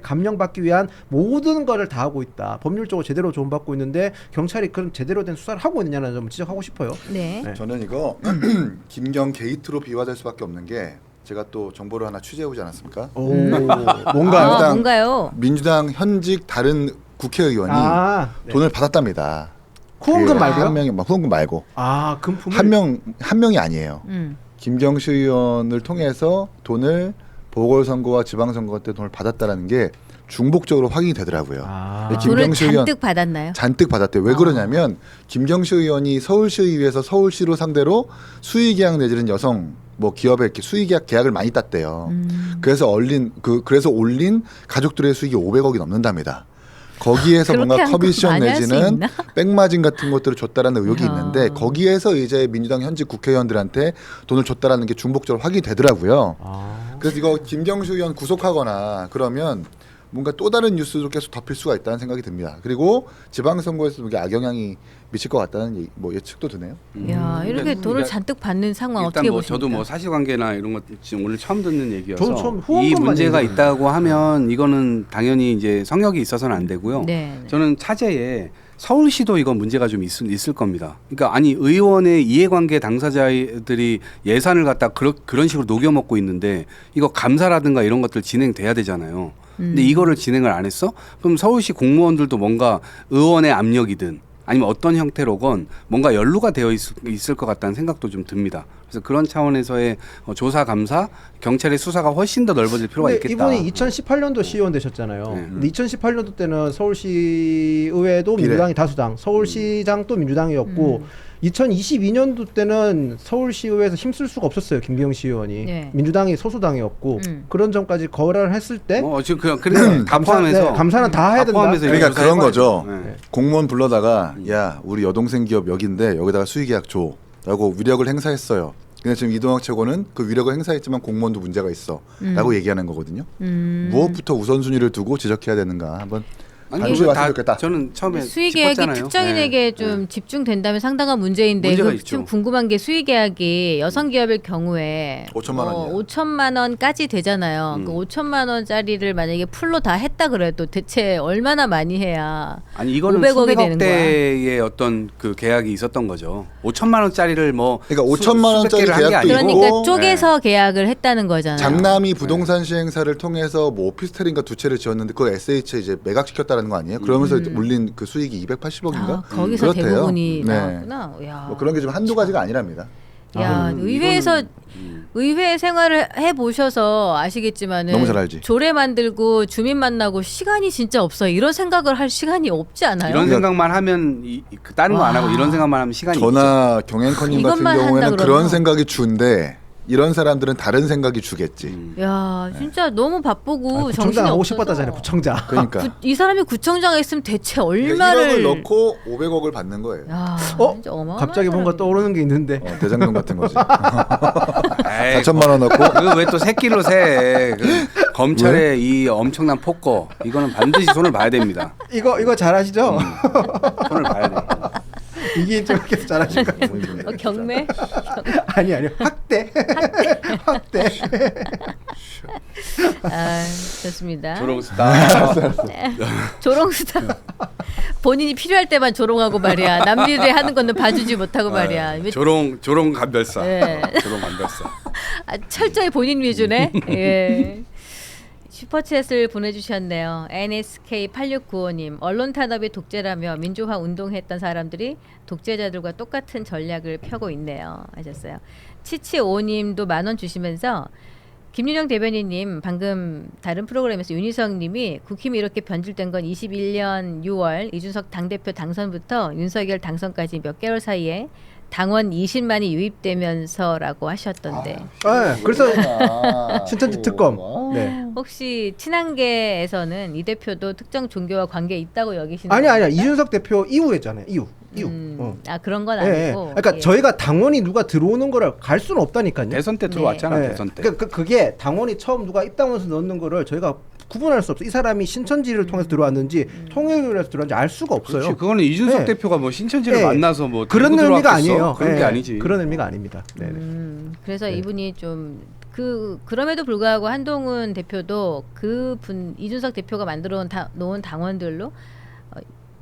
감형받기 위한 모든 거를 다 하고 있다. 법률적으로 제대로 조언받고 있는데 경찰이 그런 제대로 된 수사를 하고 있느냐는 좀 지적하고 싶어요. 네. 네. 저는 이거 김경 게이트로 비화될 수밖에 없는 게 제가 또 정보를 하나 취재해 오지 않았습니까? 오, 뭔가요? 아, 뭔가요? 민주당 현직 다른 국회의원이 네. 돈을 받았답니다. 후원금 그 말고요? 한 명이 후원금 말고 금품을 한 명이 아니에요. 김경수 의원을 통해서 돈을 보궐선거와 지방선거 때 돈을 받았다라는 게 중복적으로 확인이 되더라고요. 돈을 김경수 의원 잔뜩 받았나요? 잔뜩 받았대요. 왜 그러냐면 김경수 의원이 서울시의회에서 서울시로 상대로 수의계약 내지는 여성 뭐 기업에 이렇게 수의계약 계약을 많이 땄대요. 그래서 그래서 올린 가족들의 수익이 500억이 넘는답니다. 거기에서 뭔가 그렇게 커미션 많이 할수 내지는 있나? 백마진 같은 것들을 줬다라는 의혹이 있는데 거기에서 이제 민주당 현직 국회의원들한테 돈을 줬다라는 게 중복적으로 확인이 되더라고요. 그래서 이거 김경수 의원 구속하거나 그러면 뭔가 또 다른 뉴스로 계속 덮일 수가 있다는 생각이 듭니다. 그리고 지방선거에서 이게 악영향이 미칠 것 같다는 뭐 예측도 드네요. 야, 이렇게 돈을 잔뜩 받는 상황 일단 어떻게 뭐 보십니까? 저도 뭐 사실관계나 이런 것 지금 오늘 처음 듣는 얘기여서 저는 처음 이 후원금만 문제가 얘기해요. 있다고 하면 이거는 당연히 이제 성역이 있어서는 안 되고요. 네. 저는 차제에 서울시도 이건 문제가 좀 있을 겁니다. 그러니까 아니 의원의 이해관계 당사자들이 예산을 갖다 그런 식으로 녹여먹고 있는데 이거 감사라든가 이런 것들 진행돼야 되잖아요. 근데 이거를 진행을 안 했어? 그럼 서울시 공무원들도 뭔가 의원의 압력이든 아니면 어떤 형태로건 뭔가 연루가 되어 있을 것 같다는 생각도 좀 듭니다. 그래서 그런 차원에서의 조사 감사, 경찰의 수사가 훨씬 더 넓어질 필요가 근데 있겠다. 이분이 2018년도 시의원 되셨잖아요. 네. 근데 2018년도 때는 서울시의회도 비례. 민주당이 다수당, 서울시장도 민주당이었고 2022년도 때는 서울시의회에서 힘쓸 수가 없었어요. 김기영 시의원이. 네. 민주당이 소수당이었고 그런 점까지 거래를 했을 때 지금 그냥 다 포함해서 감사는 다 해야 된다. 포함해서 그러니까 조사해봐야죠. 그런 거죠. 네. 공무원 불러다가 야 우리 여동생 기업 여기인데 여기다가 수의계약 줘라고 위력을 행사했어요. 근데 지금 이동학 최고는 그 위력을 행사했지만 공무원도 문제가 있어라고 얘기하는 거거든요. 무엇부터 우선순위를 두고 지적해야 되는가 한번 반주해 봤으면 좋겠다. 저는 처음에 수의계약이 짚었잖아요. 특정인에게 네. 좀 집중된다면 상당한 문제인데 문제가 좀 있죠. 궁금한 게 수의계약이 여성 기업일 경우에 5천만 원이야. 5천만 원까지 되잖아요. 그 5천만 원짜리를 만약에 풀로 다 했다 그래도 대체 얼마나 많이 해야 아니 이거는 500억이 되는 수백억 대의 어떤 그 계약이 있었던 거죠. 5천만 원짜리를 뭐 그러니까 5천만 원짜리 수백 개를 한게 계약도 아니고. 있고 그러니까 쪼개서 계약을 했다는 거잖아요. 장남이 부동산 시행사를 통해서 뭐 오피스텔인가 두 채를 지었는데 그걸 SH에 이제 매각시켰다는 거 아니에요? 그러면서 올린 그 수익이 280억인가? 아, 거기서 대부분이 네. 나왔구나. 야. 뭐 그런 게 좀 한두 가지가 아니랍니다. 야, 의회에서 의회 생활을 해 보셔서 아시겠지만은 너무 잘 알지. 조례 만들고 주민 만나고 시간이 진짜 없어요. 이런 생각을 할 시간이 없지 않아요? 이런 생각만 하면 다른 거 안 하고 이런 생각만 하면 시간이 있죠. 저나 경행커님 같은 이것만 한다 경우에는 그러면. 그런 생각이 주인데 이런 사람들은 다른 생각이 주겠지. 야, 진짜 너무 바쁘고 구청장 정신이 하고 없어서. 싶었다잖아요. 구청장. 그러니까 이 사람이 구청장에 있으면 대체 그러니까 얼마를 1억을 넣고 500억을 받는 거예요. 야, 어? 진짜 어마어마한 갑자기 뭔가 사람이네. 떠오르는 게 있는데. 대장동 같은 거지. 에이, 4천만 원 넣고 그거 왜 또 새끼로 새? 그 검찰의 이 엄청난 폭거 이거는 반드시 손을 봐야 됩니다. 이거 잘하시죠? 손을 봐야 돼. 이게 좀 이렇게 잘하실 것 같아요. 경매? 아니 확대. 확대. 아, 좋습니다. 조롱스타. 네. 조롱스타. 본인이 필요할 때만 조롱하고 말이야. 남들이 하는 거는 봐주지 못하고 말이야. 왜- 조롱 감별사. 네. 조롱 감별사. 아, 철저히 본인 위주네. 예. 슈퍼챗을 보내주셨네요. NSK8695님. 언론 탄압이 독재라며 민주화 운동했던 사람들이 독재자들과 똑같은 전략을 펴고 있네요. 하셨어요. 치치오님도 10,000원 주시면서 김윤영 대변인님 방금 다른 프로그램에서 윤희석님이 국힘이 이렇게 변질된 건 21년 6월 이준석 당대표 당선부터 윤석열 당선까지 몇 개월 사이에 당원 20만이 유입되면서라고 하셨던데 네, 그래서 신천지 특검. 네. 혹시 친한계에서는 이 대표도 특정 종교와 관계 있다고 여기시는 아니야 이준석 대표 이후였잖아요. 이후. 아 그런 건 예, 예. 아니고 그러니까 예. 저희가 당원이 누가 들어오는 거를 갈 수는 없다니까요. 대선 때 네. 들어왔잖아. 예. 대선 때. 그게 당원이 처음 누가 입당원서 넣는 거를 저희가 구분할 수 없어. 이 사람이 신천지를 통해서 들어왔는지 통일교에서 들어왔는지 알 수가 없어요. 그렇지. 그거는 이준석 네. 대표가 뭐 신천지를 네. 만나서 뭐 그런 들고 의미가 들어왔겠어? 아니에요. 그런 게 예, 아니지. 그런 의미가 아닙니다. 네. 그래서 네. 이분이 좀 그럼에도 불구하고 한동훈 대표도 그분 이준석 대표가 만들어 놓은 당원들로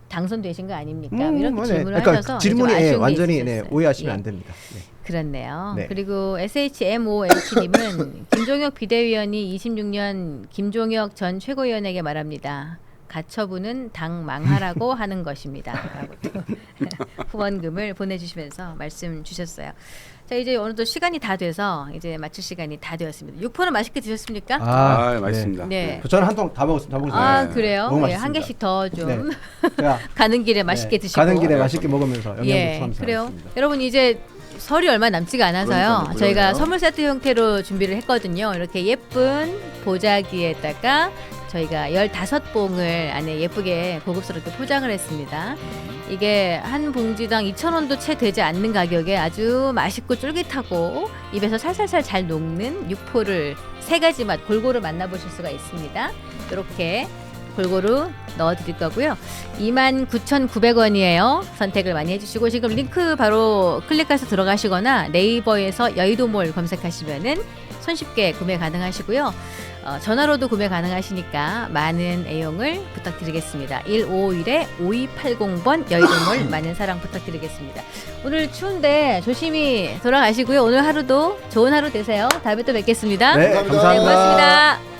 당선되신 거 아닙니까? 이렇게 네. 질문을 그러니까 하셔서 질문이 좀 아쉬운 게 완전히 있었어요. 오해하시면 예. 안 됩니다. 네. 그렇네요. 네. 그리고 SHMOH님은 김종혁 비대위원이 26년 김종혁 전 최고위원에게 말합니다. 가처분은 당 망하라고 하는 것입니다. 라고 또 후원금을 보내주시면서 말씀 주셨어요. 자 이제 어느덧 시간이 다 돼서 이제 마칠 시간이 다 되었습니다. 육포는 맛있게 드셨습니까? 아, 맛있습니다. 네. 저는 한 통 다 먹었습니다. 다 먹었습니다. 아 네. 그래요? 너무 예, 한 맛있습니다. 개씩 더 좀 네. 제가 가는 길에 맛있게 네, 드시고 가는 길에 맛있게 먹으면서 영양도 예, 수함 그래요. 잘했습니다. 여러분 이제 설이 얼마 남지가 않아서요. 그러니까요. 저희가 그러네요. 선물 세트 형태로 준비를 했거든요. 이렇게 예쁜 보자기에다가 저희가 15봉을 안에 예쁘게 고급스럽게 포장을 했습니다. 이게 한 봉지당 2,000원도 채 되지 않는 가격에 아주 맛있고 쫄깃하고 입에서 살살살 잘 녹는 육포를 세 가지 맛 골고루 만나보실 수가 있습니다. 이렇게 골고루 넣어드릴 거고요. 29,900원이에요. 선택을 많이 해주시고 지금 링크 바로 클릭해서 들어가시거나 네이버에서 여의도몰 검색하시면은 손쉽게 구매 가능하시고요. 전화로도 구매 가능하시니까 많은 애용을 부탁드리겠습니다. 1551-5280번 여의도몰 많은 사랑 부탁드리겠습니다. 오늘 추운데 조심히 돌아가시고요. 오늘 하루도 좋은 하루 되세요. 다음에 또 뵙겠습니다. 네, 감사합니다. 네, 고맙습니다.